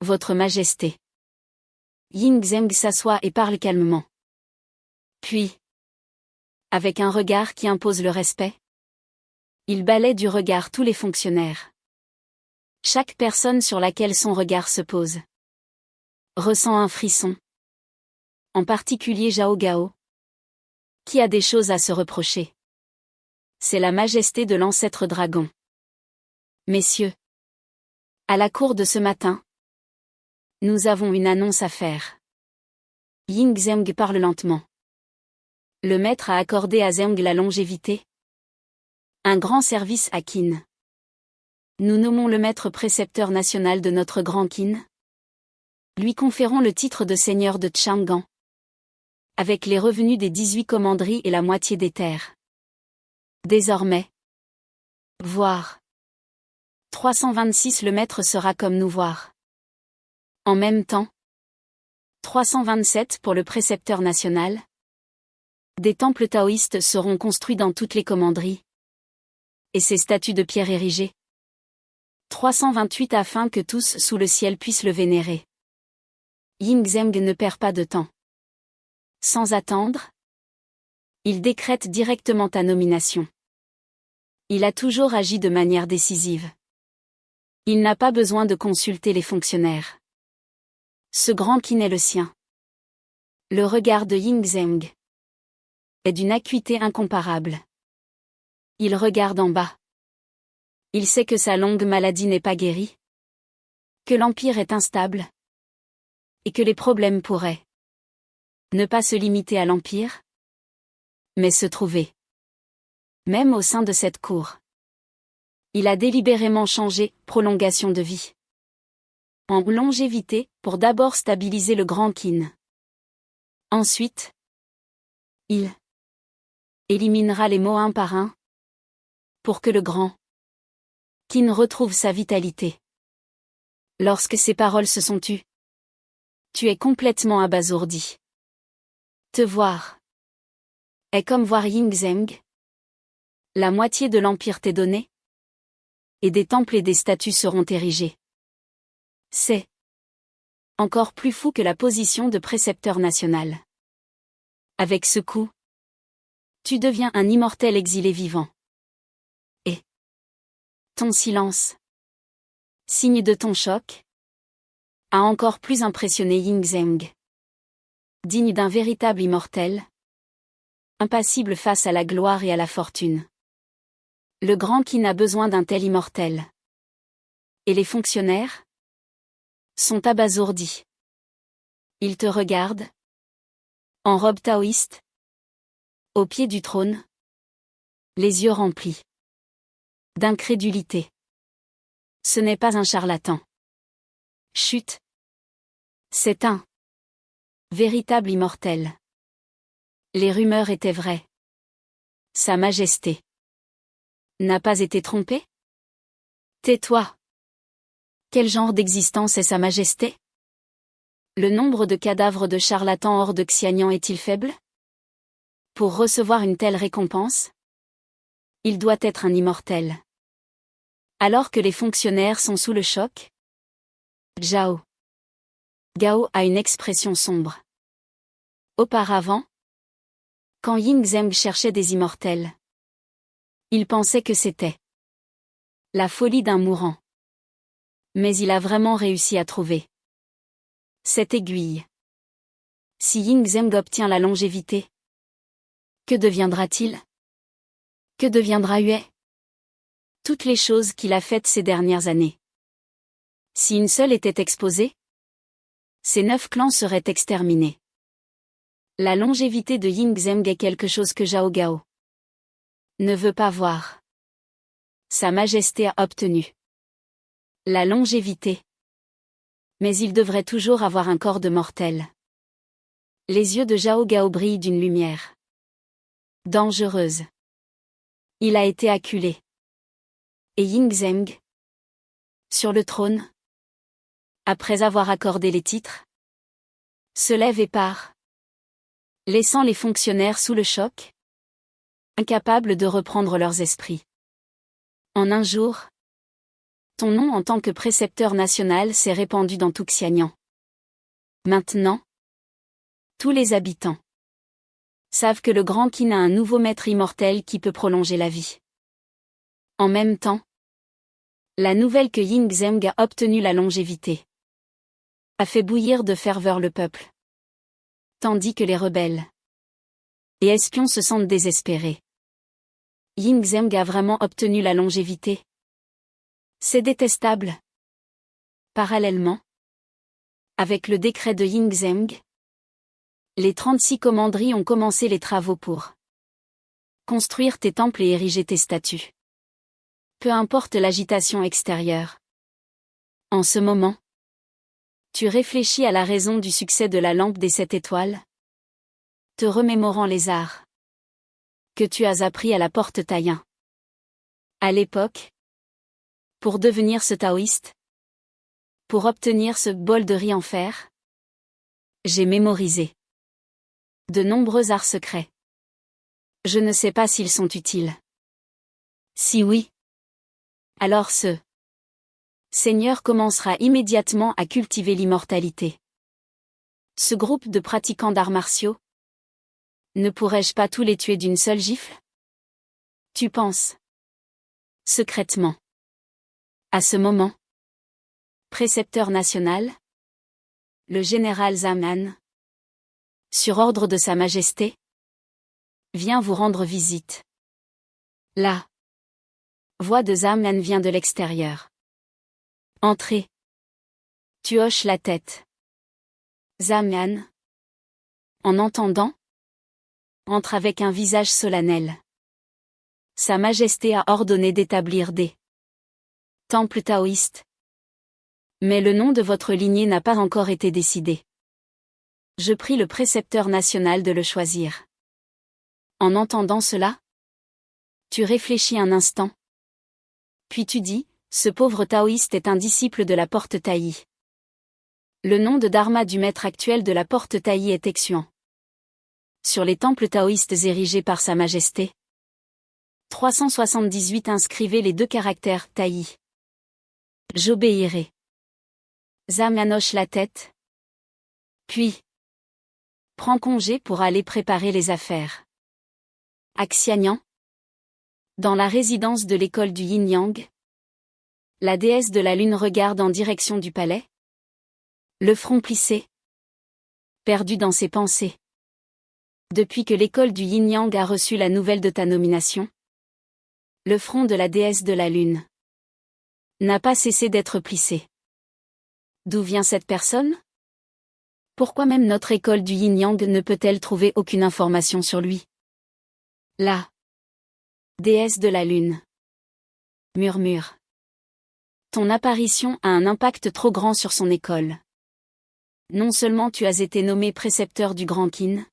Votre Majesté. Ying Zheng s'assoit et parle calmement. Puis. Avec un regard qui impose le respect. Il balaie du regard tous les fonctionnaires. Chaque personne sur laquelle son regard se pose. Ressent un frisson. En particulier Zhao Gao. Qui a des choses à se reprocher. C'est la majesté de l'ancêtre dragon. Messieurs. À la cour de ce matin. Nous avons une annonce à faire. Ying Zheng parle lentement. Le maître a accordé à Zheng la longévité. Un grand service à Qin. Nous nommons le maître précepteur national de notre grand Qin. Lui conférons le titre de seigneur de Chang'an. Avec les revenus des 18 commanderies et la moitié des terres. Désormais. Voir. 326 le maître sera comme nous voir. En même temps. 327 pour le précepteur national. Des temples taoïstes seront construits dans toutes les commanderies. Et ces statues de pierre érigées. 328 afin que tous sous le ciel puissent le vénérer. Ying Zheng ne perd pas de temps. Sans attendre. Il décrète directement ta nomination. Il a toujours agi de manière décisive. Il n'a pas besoin de consulter les fonctionnaires. Ce grand Qin est le sien. Le regard de Ying Zheng est d'une acuité incomparable. Il regarde en bas. Il sait que sa longue maladie n'est pas guérie. Que l'empire est instable. Et que les problèmes pourraient ne pas se limiter à l'empire, mais se trouver même au sein de cette cour. Il a délibérément changé prolongation de vie en longévité pour d'abord stabiliser le grand Qin. Ensuite, il éliminera les maux un par un pour que le grand Qin retrouve sa vitalité. Lorsque ces paroles se sont tues, tu es complètement abasourdi. Te voir est comme voir Ying Zheng. La moitié de l'empire t'est donnée. Et des temples et des statues seront érigés. C'est encore plus fou que la position de précepteur national. Avec ce coup, tu deviens un immortel exilé vivant. Et ton silence, signe de ton choc, a encore plus impressionné Ying Zheng. Digne d'un véritable immortel, impassible face à la gloire et à la fortune. Le grand Qin a besoin d'un tel immortel. Et les fonctionnaires sont abasourdis. Ils te regardent, en robe taoïste, au pied du trône, les yeux remplis d'incrédulité. Ce n'est pas un charlatan. Chut. C'est un véritable immortel. Les rumeurs étaient vraies. Sa Majesté n'a pas été trompée? Tais-toi. Quel genre d'existence est Sa Majesté? Le nombre de cadavres de charlatans hors de Xianyang est-il faible? Pour recevoir une telle récompense, il doit être un immortel. Alors que les fonctionnaires sont sous le choc, Zhao Gao a une expression sombre. Auparavant, quand Ying Zheng cherchait des immortels, il pensait que c'était la folie d'un mourant. Mais il a vraiment réussi à trouver cette aiguille. Si Ying Zheng obtient la longévité, que deviendra-t-il? Que deviendra Yue? Toutes les choses qu'il a faites ces dernières années. Si une seule était exposée, ces 9 clans seraient exterminés. La longévité de Yingzheng est quelque chose que Zhao Gao ne veut pas voir. Sa Majesté a obtenu la longévité. Mais il devrait toujours avoir un corps de mortel. Les yeux de Zhao Gao brillent d'une lumière dangereuse. Il a été acculé. Et Yingzheng, sur le trône, après avoir accordé les titres, se lève et part, laissant les fonctionnaires sous le choc, incapables de reprendre leurs esprits. En un jour, ton nom en tant que précepteur national s'est répandu dans tout Xianyang. Maintenant, tous les habitants savent que le Grand Qin a un nouveau maître immortel qui peut prolonger la vie. En même temps, la nouvelle que Yingzheng a obtenu la longévité a fait bouillir de ferveur le peuple. Tandis que les rebelles et espions se sentent désespérés. Yingzheng a vraiment obtenu la longévité. C'est détestable. Parallèlement, avec le décret de Yingzheng, les 36 commanderies ont commencé les travaux pour construire tes temples et ériger tes statues. Peu importe l'agitation extérieure. En ce moment, tu réfléchis à la raison du succès de la lampe des 7 étoiles, te remémorant les arts que tu as appris à la porte Taïen. À l'époque, pour devenir ce taoïste, pour obtenir ce bol de riz en fer, j'ai mémorisé de nombreux arts secrets. Je ne sais pas s'ils sont utiles. Si oui, alors ce Seigneur commencera immédiatement à cultiver l'immortalité. Ce groupe de pratiquants d'arts martiaux, ne pourrais-je pas tous les tuer d'une seule gifle? Tu penses secrètement. À ce moment, précepteur national, le général Zaman, sur ordre de Sa Majesté, vient vous rendre visite. La voix de Zaman vient de l'extérieur. Entrez. Tu hoches la tête. Zaman, en entendant, entre avec un visage solennel. Sa Majesté a ordonné d'établir des temples taoïstes. Mais le nom de votre lignée n'a pas encore été décidé. Je prie le précepteur national de le choisir. En entendant cela, tu réfléchis un instant. Puis tu dis, ce pauvre taoïste est un disciple de la porte Taï. Le nom de dharma du maître actuel de la porte Taï est Exuan. Sur les temples taoïstes érigés par Sa Majesté, 378 inscrivez les 2 caractères Taï. J'obéirai. Zaman hoche la tête. Puis, prends congé pour aller préparer les affaires. À Xianyang, dans la résidence de l'école du Yin-Yang, la déesse de la lune regarde en direction du palais, le front plissé, perdu dans ses pensées. Depuis que l'école du Yin-Yang a reçu la nouvelle de ta nomination, le front de la déesse de la lune n'a pas cessé d'être plissé. D'où vient cette personne? Pourquoi même notre école du Yin-Yang ne peut-elle trouver aucune information sur lui? La déesse de la lune murmure. Ton apparition a un impact trop grand sur son école. Non seulement tu as été nommé précepteur du Grand Qin,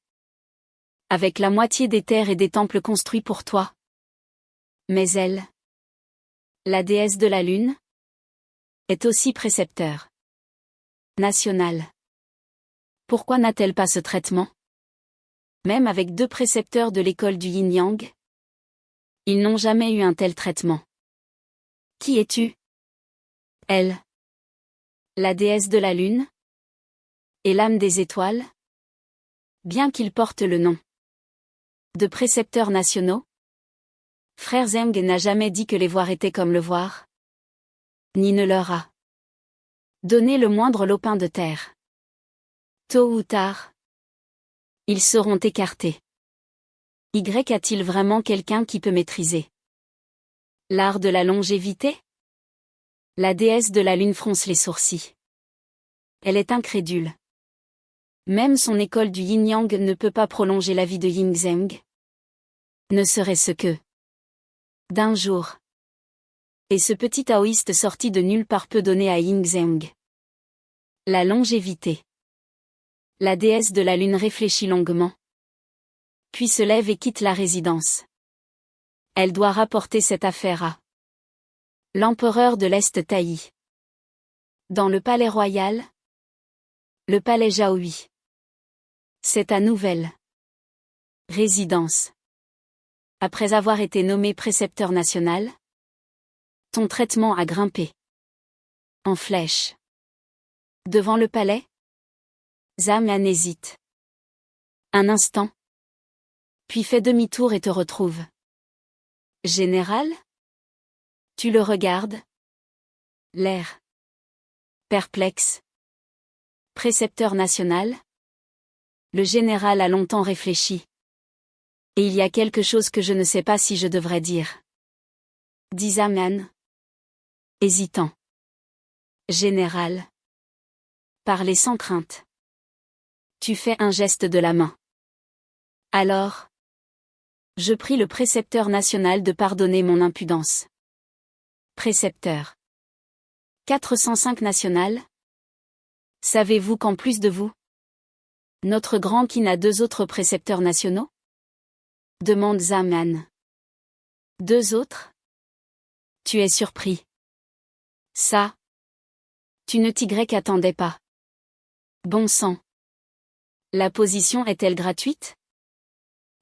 avec la moitié des terres et des temples construits pour toi, mais elle, la déesse de la lune, est aussi précepteur national. Pourquoi n'a-t-elle pas ce traitement? Même avec 2 précepteurs de l'école du Yin-Yang, ils n'ont jamais eu un tel traitement. Qui es-tu? Elle, la déesse de la lune, et l'âme des étoiles? Bien qu'il porte le nom de précepteurs nationaux, Frère Zheng n'a jamais dit que les voir étaient comme le voir, ni ne leur a donné le moindre lopin de terre. Tôt ou tard, ils seront écartés. Y a-t-il vraiment quelqu'un qui peut maîtriser L'art de la longévité? La déesse de la lune fronce les sourcils. Elle est incrédule. Même son école du yin-yang ne peut pas prolonger la vie de Yin Zheng. Ne serait-ce que d'un jour. Et ce petit taoïste sorti de nulle part peut donner à Yin Zheng la longévité. La déesse de la lune réfléchit longuement, puis se lève et quitte la résidence. Elle doit rapporter cette affaire à l'empereur de l'Est Taï. Dans le palais royal, le palais Zhaohui. C'est ta nouvelle résidence. Après avoir été nommé précepteur national, ton traitement a grimpé en flèche. Devant le palais, Zamian hésite un instant, puis fait demi-tour et te retrouve. Général? Tu le regardes? L'air perplexe. Précepteur national? Le général a longtemps réfléchi. Et il y a quelque chose que je ne sais pas si je devrais dire. Dit Zamian, hésitant. Général. Parlez sans crainte. Tu fais un geste de la main. Alors, je prie le précepteur national de pardonner mon impudence. Précepteur. 405 national? Savez-vous qu'en plus de vous, notre grand Qin a 2 autres précepteurs nationaux? Demande Zamian. 2 autres? Tu es surpris. Ça, tu ne t'y attendais pas. Bon sang. La position est-elle gratuite?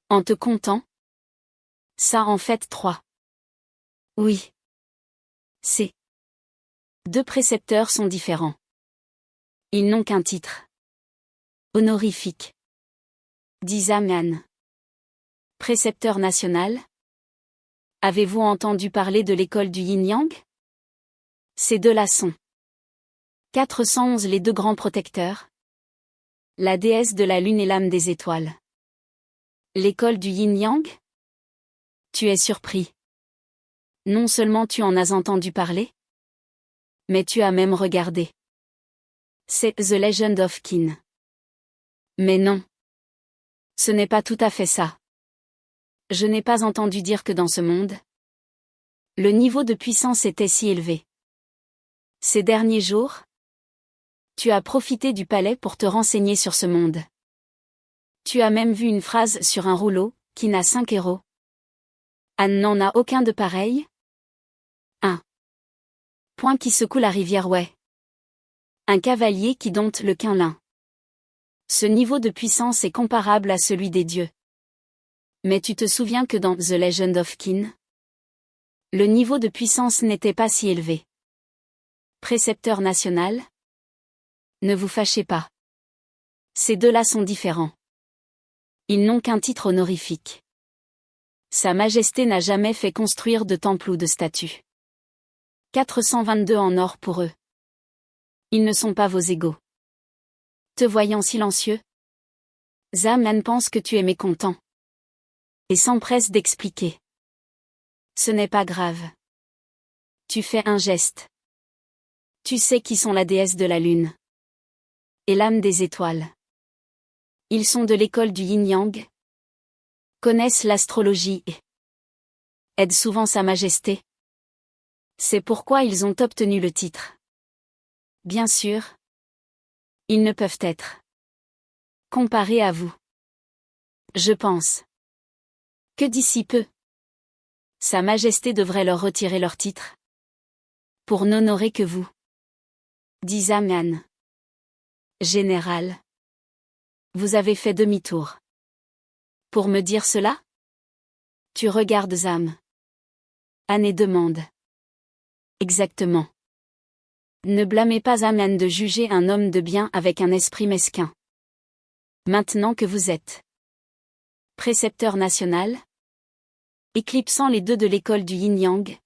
En te comptant? Ça en fait 3. Oui. Ces 2 précepteurs sont différents. Ils n'ont qu'un titre honorifique. Dit Zamian. Précepteur national? Avez-vous entendu parler de l'école du yin-yang? Ces 2-là sont 411 les 2 grands protecteurs. La déesse de la lune et l'âme des étoiles. L'école du yin-yang? Tu es surpris. Non seulement tu en as entendu parler, mais tu as même regardé. C'est The Legend of Qin. Mais non. Ce n'est pas tout à fait ça. Je n'ai pas entendu dire que dans ce monde, le niveau de puissance était si élevé. Ces derniers jours, tu as profité du palais pour te renseigner sur ce monde. Tu as même vu une phrase sur un rouleau, qui n'a 5 héros. Anne n'en a aucun de pareil? Un point qui secoue la rivière Wei. Un cavalier qui dompte le Qinlin. Ce niveau de puissance est comparable à celui des dieux. Mais tu te souviens que dans The Legend of Qin, le niveau de puissance n'était pas si élevé. Précepteur national? Ne vous fâchez pas. Ces 2-là sont différents. Ils n'ont qu'un titre honorifique. Sa Majesté n'a jamais fait construire de temple ou de statue. 422 en or pour eux. Ils ne sont pas vos égaux. Te voyant silencieux, Zamian pense que tu es mécontent. Et s'empresse d'expliquer. Ce n'est pas grave. Tu fais un geste. Tu sais qui sont la déesse de la lune et l'âme des étoiles. Ils sont de l'école du yin-yang, connaissent l'astrologie et aident souvent Sa Majesté. C'est pourquoi ils ont obtenu le titre. Bien sûr, ils ne peuvent être comparés à vous. Je pense que d'ici peu, Sa Majesté devrait leur retirer leur titre pour n'honorer que vous. Dit Zamian. Général. Vous avez fait demi-tour. Pour me dire cela? Tu regardes Zam. Anne et demande. Exactement. Ne blâmez pas Zamian de juger un homme de bien avec un esprit mesquin. Maintenant que vous êtes précepteur national, éclipsant les 2 de l'école du yin-yang,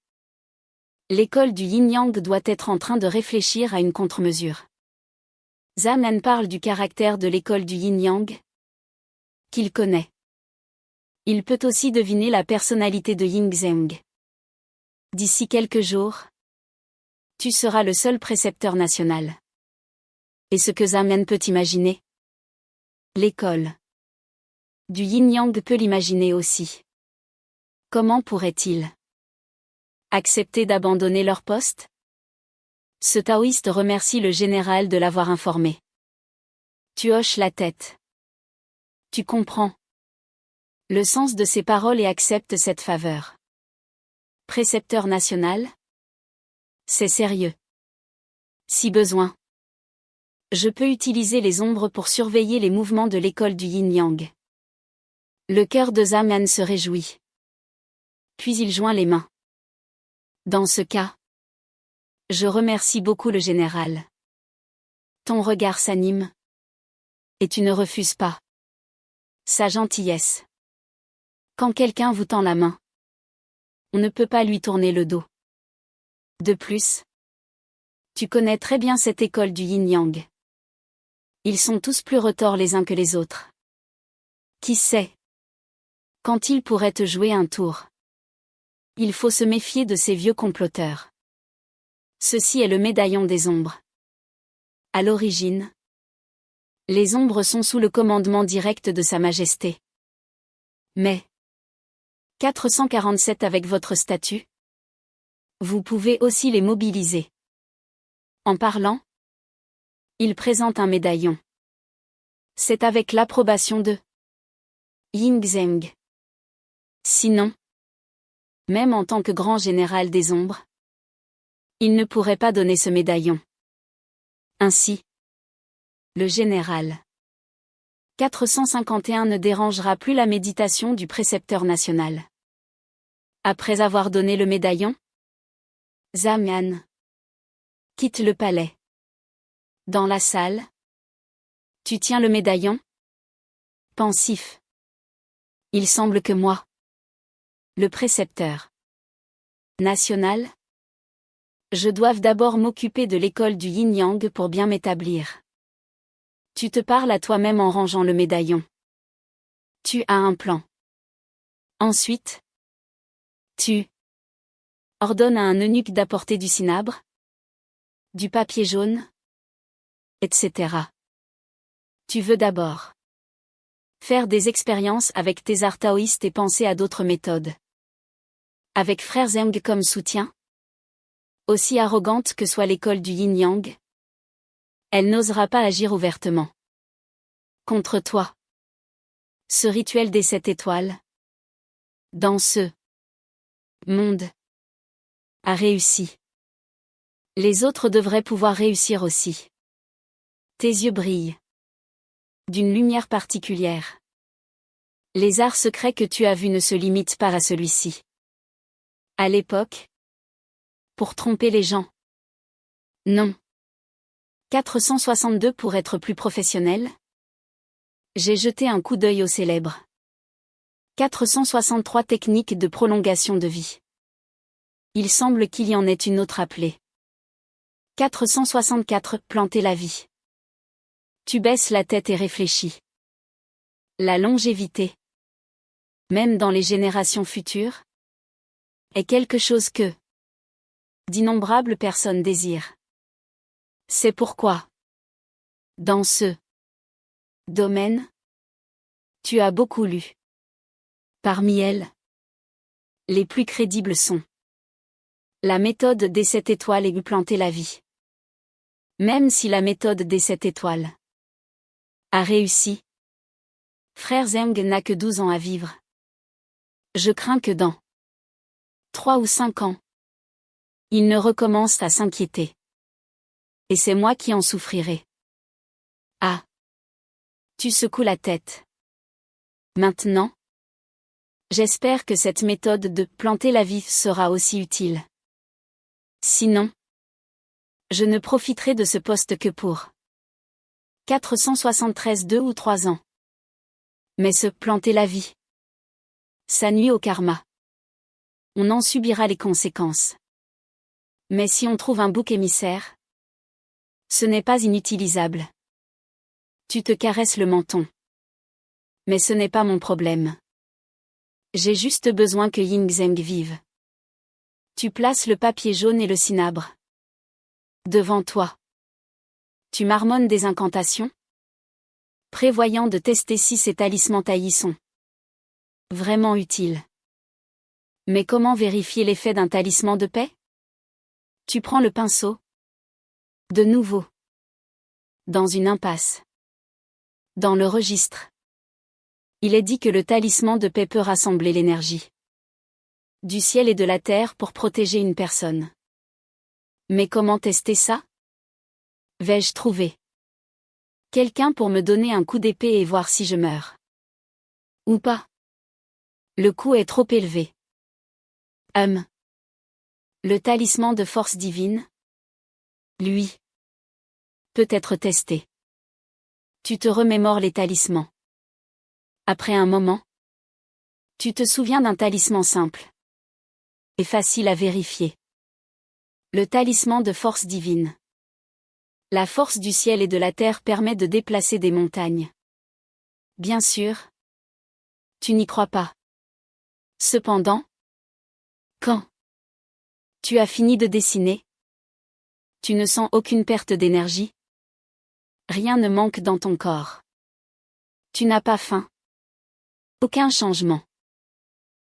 l'école du yin-yang doit être en train de réfléchir à une contre-mesure. Zamian parle du caractère de l'école du yin-yang qu'il connaît. Il peut aussi deviner la personnalité de Yin Zheng. D'ici quelques jours, tu seras le seul précepteur national. Et ce que Zamian peut imaginer? L'école du yin-yang peut l'imaginer aussi. Comment pourrait-il accepter d'abandonner leur poste? Ce taoïste remercie le général de l'avoir informé. Tu hoches la tête. Tu comprends le sens de ses paroles et acceptes cette faveur. Précepteur national? C'est sérieux. Si besoin, je peux utiliser les ombres pour surveiller les mouvements de l'école du yin-yang. Le cœur de Zamian se réjouit. Puis il joint les mains. Dans ce cas, je remercie beaucoup le général. Ton regard s'anime. Et tu ne refuses pas sa gentillesse. Quand quelqu'un vous tend la main, on ne peut pas lui tourner le dos. De plus, tu connais très bien cette école du yin-yang. Ils sont tous plus retors les uns que les autres. Qui sait quand ils pourraient te jouer un tour? Il faut se méfier de ces vieux comploteurs. Ceci est le médaillon des ombres. À l'origine, les ombres sont sous le commandement direct de Sa Majesté. Mais 447 avec votre statut, vous pouvez aussi les mobiliser. En parlant, il présente un médaillon. C'est avec l'approbation de Ying Zheng. Sinon, même en tant que grand général des ombres, il ne pourrait pas donner ce médaillon. Ainsi, le général 451 ne dérangera plus la méditation du précepteur national. Après avoir donné le médaillon, Zamian quitte le palais. Dans la salle, tu tiens le médaillon? Pensif. Il semble que moi, le précepteur national, je doive d'abord m'occuper de l'école du yin-yang pour bien m'établir. Tu te parles à toi-même en rangeant le médaillon. Tu as un plan. Ensuite, tu ordonnes à un eunuque d'apporter du cinabre, du papier jaune, etc. Tu veux d'abord faire des expériences avec tes arts taoïstes et penser à d'autres méthodes. Avec Frère Zheng comme soutien, aussi arrogante que soit l'école du yin-yang, elle n'osera pas agir ouvertement contre toi. Ce rituel des 7 étoiles, dans ce monde, a réussi. Les autres devraient pouvoir réussir aussi. Tes yeux brillent d'une lumière particulière. Les arts secrets que tu as vus ne se limitent pas à celui-ci. À l'époque, pour tromper les gens. Non. 462 pour être plus professionnel. J'ai jeté un coup d'œil au célèbre 463 techniques de prolongation de vie. Il semble qu'il y en ait une autre appelée 464 planter la vie. Tu baisses la tête et réfléchis. La longévité, même dans les générations futures, est quelque chose que d'innombrables personnes désirent. C'est pourquoi, dans ce domaine, tu as beaucoup lu. Parmi elles, les plus crédibles sont la méthode des 7 étoiles et planter la vie. Même si la méthode des 7 étoiles a réussi, Frère Zheng n'a que 12 ans à vivre. Je crains que dans 3 ou 5 ans, il ne recommence à s'inquiéter. Et c'est moi qui en souffrirai. Ah! Tu secoues la tête. Maintenant, j'espère que cette méthode de planter la vie sera aussi utile. Sinon, je ne profiterai de ce poste que pour 473 2 ou 3 ans. Mais se planter la vie, ça nuit au karma. On en subira les conséquences. Mais si on trouve un bouc émissaire, ce n'est pas inutilisable. Tu te caresses le menton. Mais ce n'est pas mon problème. J'ai juste besoin que Ying Zheng vive. Tu places le papier jaune et le cinabre devant toi. Tu marmonnes des incantations, prévoyant de tester si ces talismans taillis sont vraiment utiles. Mais comment vérifier l'effet d'un talisman de paix? Tu prends le pinceau. De nouveau. Dans une impasse. Dans le registre. Il est dit que le talisman de paix peut rassembler l'énergie du ciel et de la terre pour protéger une personne. Mais comment tester ça? Vais-je trouver quelqu'un pour me donner un coup d'épée et voir si je meurs? Ou pas? Le coût est trop élevé. Le talisman de force divine? Lui. Peut être testé. Tu te remémores les talismans. Après un moment, tu te souviens d'un talisman simple et facile à vérifier. Le talisman de force divine. La force du ciel et de la terre permet de déplacer des montagnes. Bien sûr. Tu n'y crois pas. Cependant, quand tu as fini de dessiner, tu ne sens aucune perte d'énergie. Rien ne manque dans ton corps. Tu n'as pas faim. Aucun changement.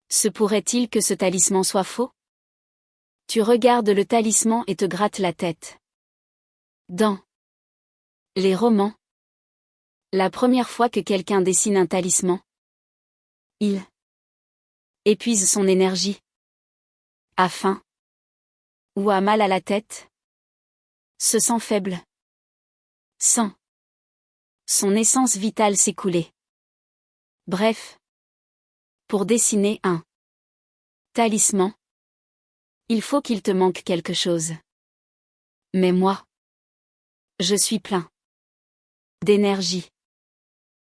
Se pourrait-il que ce talisman soit faux? Tu regardes le talisman et te grattes la tête. Dans les romans, la première fois que quelqu'un dessine un talisman, il épuise son énergie. A faim. Ou a mal à la tête. Se sent faible. Sent son essence vitale s'écouler. Bref. Pour dessiner un talisman, il faut qu'il te manque quelque chose. Mais moi, je suis plein d'énergie.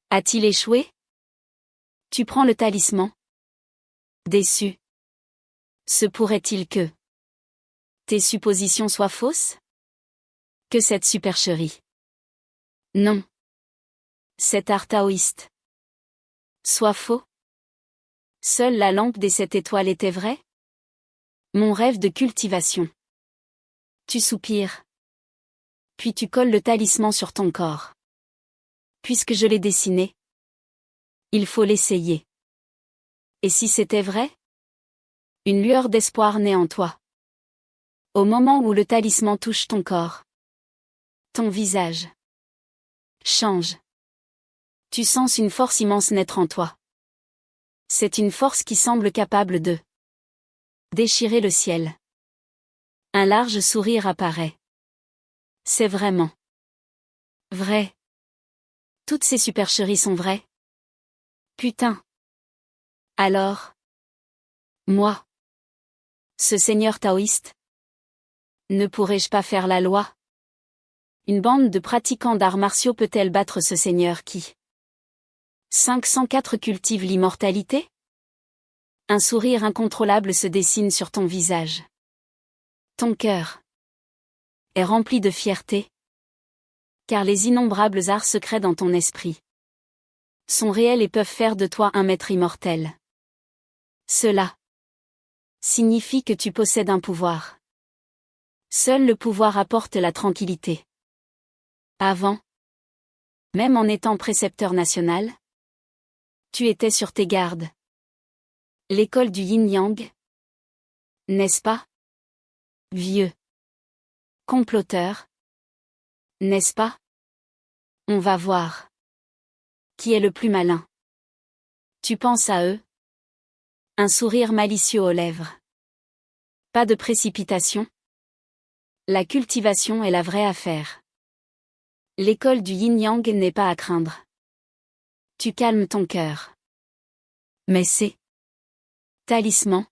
A-t-il échoué? Tu prends le talisman. Déçu. Se pourrait-il que tes suppositions soient fausses? Que cette supercherie. Non. Cet art taoïste. Soit faux? Seule la lampe des 7 étoiles était vraie? Mon rêve de cultivation. Tu soupires. Puis tu colles le talisman sur ton corps. Puisque je l'ai dessiné, il faut l'essayer. Et si c'était vrai? Une lueur d'espoir naît en toi. Au moment où le talisman touche ton corps, ton visage change. Tu sens une force immense naître en toi. C'est une force qui semble capable de déchirer le ciel. Un large sourire apparaît. C'est vraiment vrai. Toutes ces supercheries sont vraies. Putain. Alors, moi, ce seigneur taoïste, ne pourrais-je pas faire la loi? Une bande de pratiquants d'arts martiaux peut-elle battre ce seigneur qui 504 cultive l'immortalité? Un sourire incontrôlable se dessine sur ton visage. Ton cœur est rempli de fierté, car les innombrables arts secrets dans ton esprit sont réels et peuvent faire de toi un maître immortel. Cela signifie que tu possèdes un pouvoir. Seul le pouvoir apporte la tranquillité. Avant, même en étant précepteur national, tu étais sur tes gardes. L'école du yin-yang, n'est-ce pas? Vieux comploteur, n'est-ce pas? On va voir. Qui est le plus malin? Tu penses à eux? Un sourire malicieux aux lèvres. Pas de précipitation. La cultivation est la vraie affaire. L'école du yin-yang n'est pas à craindre. Tu calmes ton cœur. Mais c'est talisman.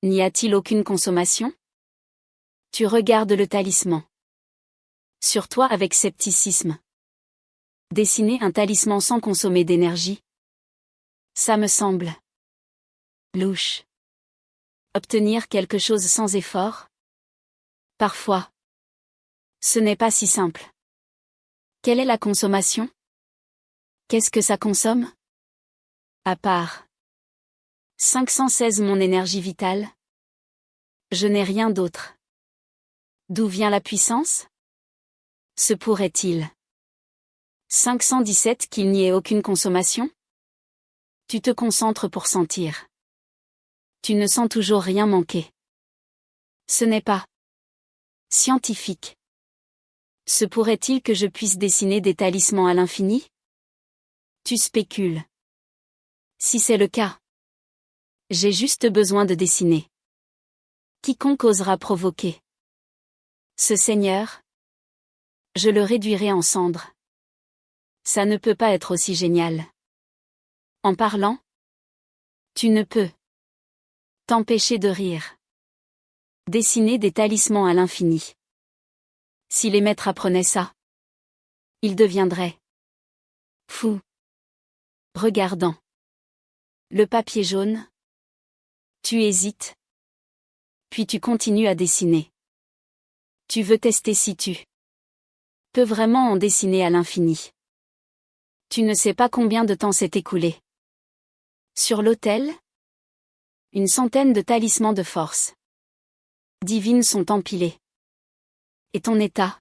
N'y a-t-il aucune consommation? Tu regardes le talisman. Sur toi avec scepticisme. Dessiner un talisman sans consommer d'énergie. Ça me semble louche. Obtenir quelque chose sans effort? Parfois. Ce n'est pas si simple. Quelle est la consommation? Qu'est-ce que ça consomme? À part 516 mon énergie vitale. Je n'ai rien d'autre. D'où vient la puissance? Se pourrait-il 517 qu'il n'y ait aucune consommation? Tu te concentres pour sentir. Tu ne sens toujours rien manquer. Ce n'est pas scientifique. Se pourrait-il que je puisse dessiner des talismans à l'infini? Tu spécules. Si c'est le cas, j'ai juste besoin de dessiner. Quiconque osera provoquer ce Seigneur, je le réduirai en cendres. Ça ne peut pas être aussi génial. En parlant, tu ne peux t'empêcher de rire. Dessiner des talismans à l'infini. Si les maîtres apprenaient ça, ils deviendraient fous. Regardant le papier jaune, tu hésites. Puis tu continues à dessiner. Tu veux tester si tu peux vraiment en dessiner à l'infini. Tu ne sais pas combien de temps s'est écoulé. Sur l'autel, une centaine de talismans de force divine sont empilés. Et ton état,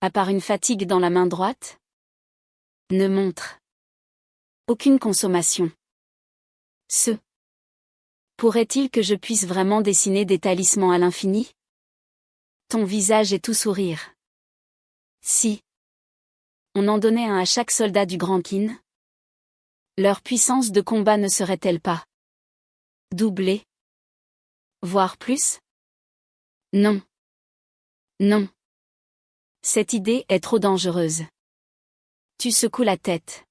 à part une fatigue dans la main droite, ne montre aucune consommation. Se pourrait-il que je puisse vraiment dessiner des talismans à l'infini? Ton visage est tout sourire. Si on en donnait un à chaque soldat du Grand Qin, leur puissance de combat ne serait-elle pas doublée? Voire plus? Non. Non. Cette idée est trop dangereuse. Tu secoues la tête.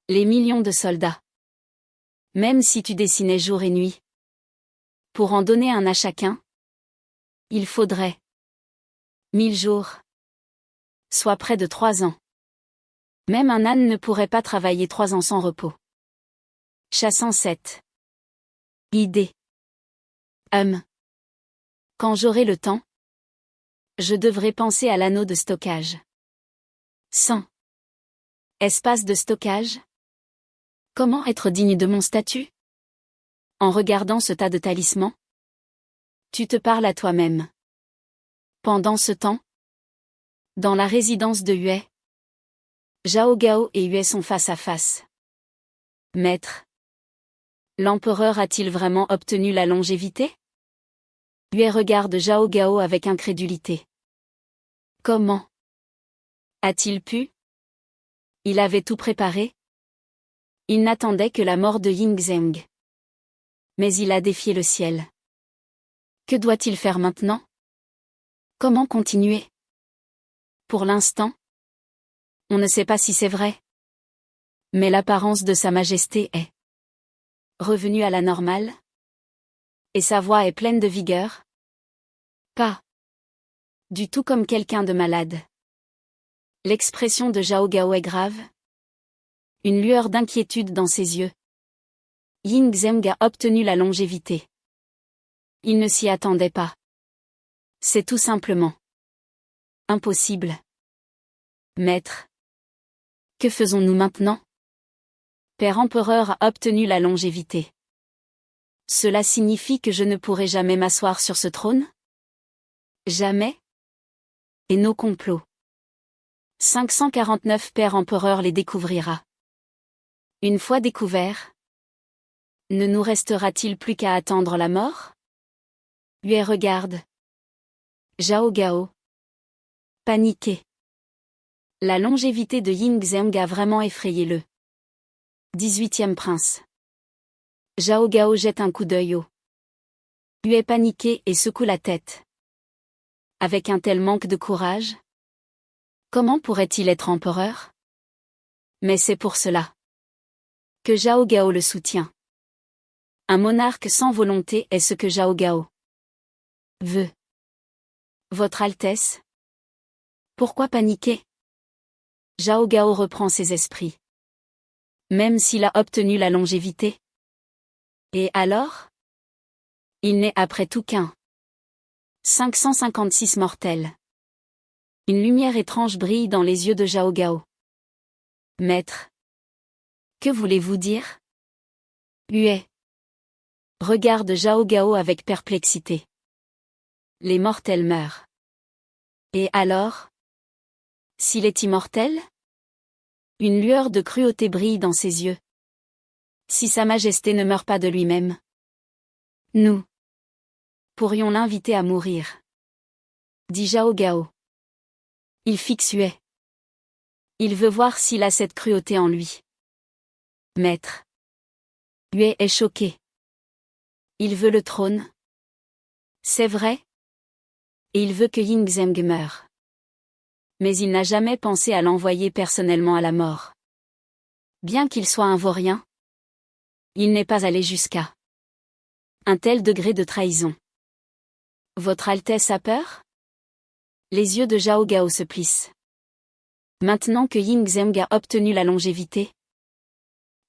Les millions de soldats. Même si tu dessinais jour et nuit. Pour en donner un à chacun, il faudrait 1000 jours. Soit près de 3 ans. Même un âne ne pourrait pas travailler 3 ans sans repos. Chassant cette idée. Quand j'aurai le temps, je devrais penser à l'anneau de stockage. 100. Espace de stockage? Comment être digne de mon statut? En regardant ce tas de talismans, tu te parles à toi-même. Pendant ce temps, dans la résidence de Yue, Zhao Gao et Yue sont face à face. Maître, l'empereur a-t-il vraiment obtenu la longévité? Yue regarde Zhao Gao avec incrédulité. Comment a-t-il pu? Il avait tout préparé. Il n'attendait que la mort de Ying Zheng. Mais il a défié le ciel. Que doit-il faire maintenant? Comment continuer? Pour l'instant, on ne sait pas si c'est vrai. Mais l'apparence de Sa Majesté est revenue à la normale. Et sa voix est pleine de vigueur. Pas du tout comme quelqu'un de malade. L'expression de Zhao Gao est grave. Une lueur d'inquiétude dans ses yeux. Ying Zheng a obtenu la longévité. Il ne s'y attendait pas. C'est tout simplement impossible. Maître, que faisons-nous maintenant? Père empereur a obtenu la longévité. Cela signifie que je ne pourrai jamais m'asseoir sur ce trône? Jamais? Et nos complots? 549 Père empereur les découvrira. Une fois découverts, ne nous restera-t-il plus qu'à attendre la mort? Yue regarde Zhao Gao. Paniqué. La longévité de Ying Zheng a vraiment effrayé le 18e prince. Zhao Gao jette un coup d'œil au Yue est paniqué et secoue la tête. Avec un tel manque de courage, comment pourrait-il être empereur? Mais c'est pour cela que Zhao Gao le soutient. Un monarque sans volonté est ce que Zhao Gao veut. Votre Altesse? Pourquoi paniquer? Zhao Gao reprend ses esprits. Même s'il a obtenu la longévité. Et alors? Il n'est après tout qu'un 556 mortels. Une lumière étrange brille dans les yeux de Zhao Gao. Maître, que voulez-vous dire? Yue Regarde Zhao Gao avec perplexité. Les mortels meurent. Et alors? S'il est immortel? Une lueur de cruauté brille dans ses yeux. Si Sa Majesté ne meurt pas de lui-même, nous pourrions l'inviter à mourir, dit Zhao Gao. Il fixe Yue. Il veut voir s'il a cette cruauté en lui. Maître. Yue est choqué. Il veut le trône. C'est vrai? Et il veut que Ying Zheng meure. Mais il n'a jamais pensé à l'envoyer personnellement à la mort. Bien qu'il soit un vaurien, il n'est pas allé jusqu'à un tel degré de trahison. Votre Altesse a peur? Les yeux de Zhao Gao se plissent. Maintenant que Ying Zheng a obtenu la longévité,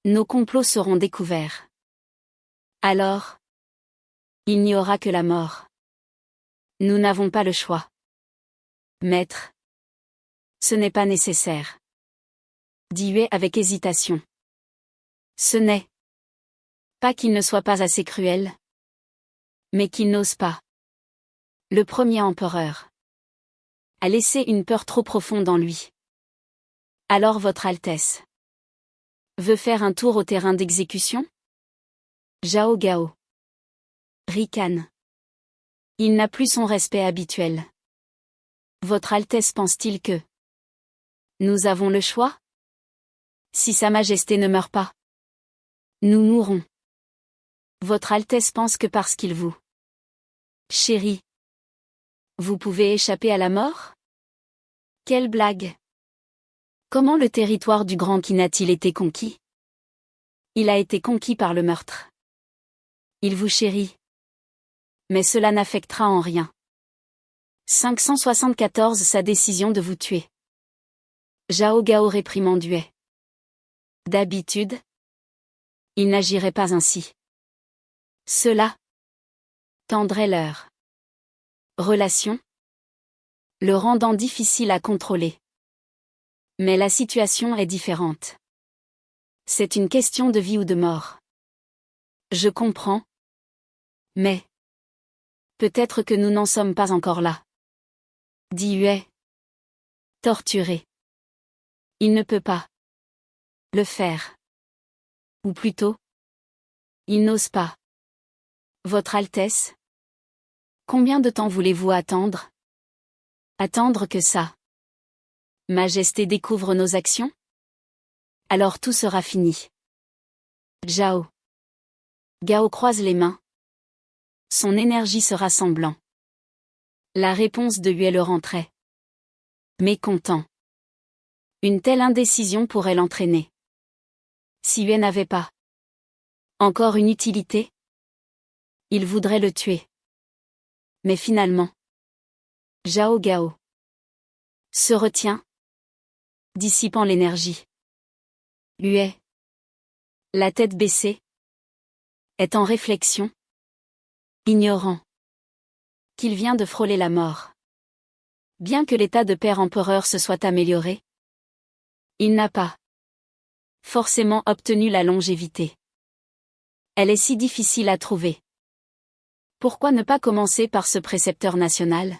nos complots seront découverts. Alors, il n'y aura que la mort. Nous n'avons pas le choix. Maître. Ce n'est pas nécessaire, dit Yue avec hésitation. Ce n'est pas qu'il ne soit pas assez cruel, mais qu'il n'ose pas. Le premier empereur a laissé une peur trop profonde en lui. Alors votre Altesse veut faire un tour au terrain d'exécution? Zhao Gao ricane. Il n'a plus son respect habituel. Votre Altesse pense-t-il que nous avons le choix? Si Sa Majesté ne meurt pas, nous mourrons. Votre Altesse pense que parce qu'il vous chérit, vous pouvez échapper à la mort? Quelle blague! Comment le territoire du Grand Qin a-t-il été conquis? Il a été conquis par le meurtre. Il vous chérit. Mais cela n'affectera en rien. 574 Sa décision de vous tuer. Zhao Gao réprimande Yue. D'habitude, il n'agirait pas ainsi. Cela tendrait leur relation, le rendant difficile à contrôler. Mais la situation est différente. C'est une question de vie ou de mort. Je comprends. Mais peut-être que nous n'en sommes pas encore là, dit Yue. Torturé. Il ne peut pas le faire. Ou plutôt, il n'ose pas. Votre Altesse? Combien de temps voulez-vous attendre? Attendre que Sa Majesté découvre nos actions? Alors tout sera fini. Zhao Gao croise les mains. Son énergie se rassemblant. La réponse de Yue le rentrait mécontent. Une telle indécision pourrait l'entraîner. Si Yue n'avait pas encore une utilité, il voudrait le tuer. Mais finalement, Zhao Gao se retient, dissipant l'énergie. Yue, la tête baissée, est en réflexion, ignorant qu'il vient de frôler la mort. Bien que l'état de père empereur se soit amélioré, il n'a pas forcément obtenu la longévité. Elle est si difficile à trouver. Pourquoi ne pas commencer par ce précepteur national?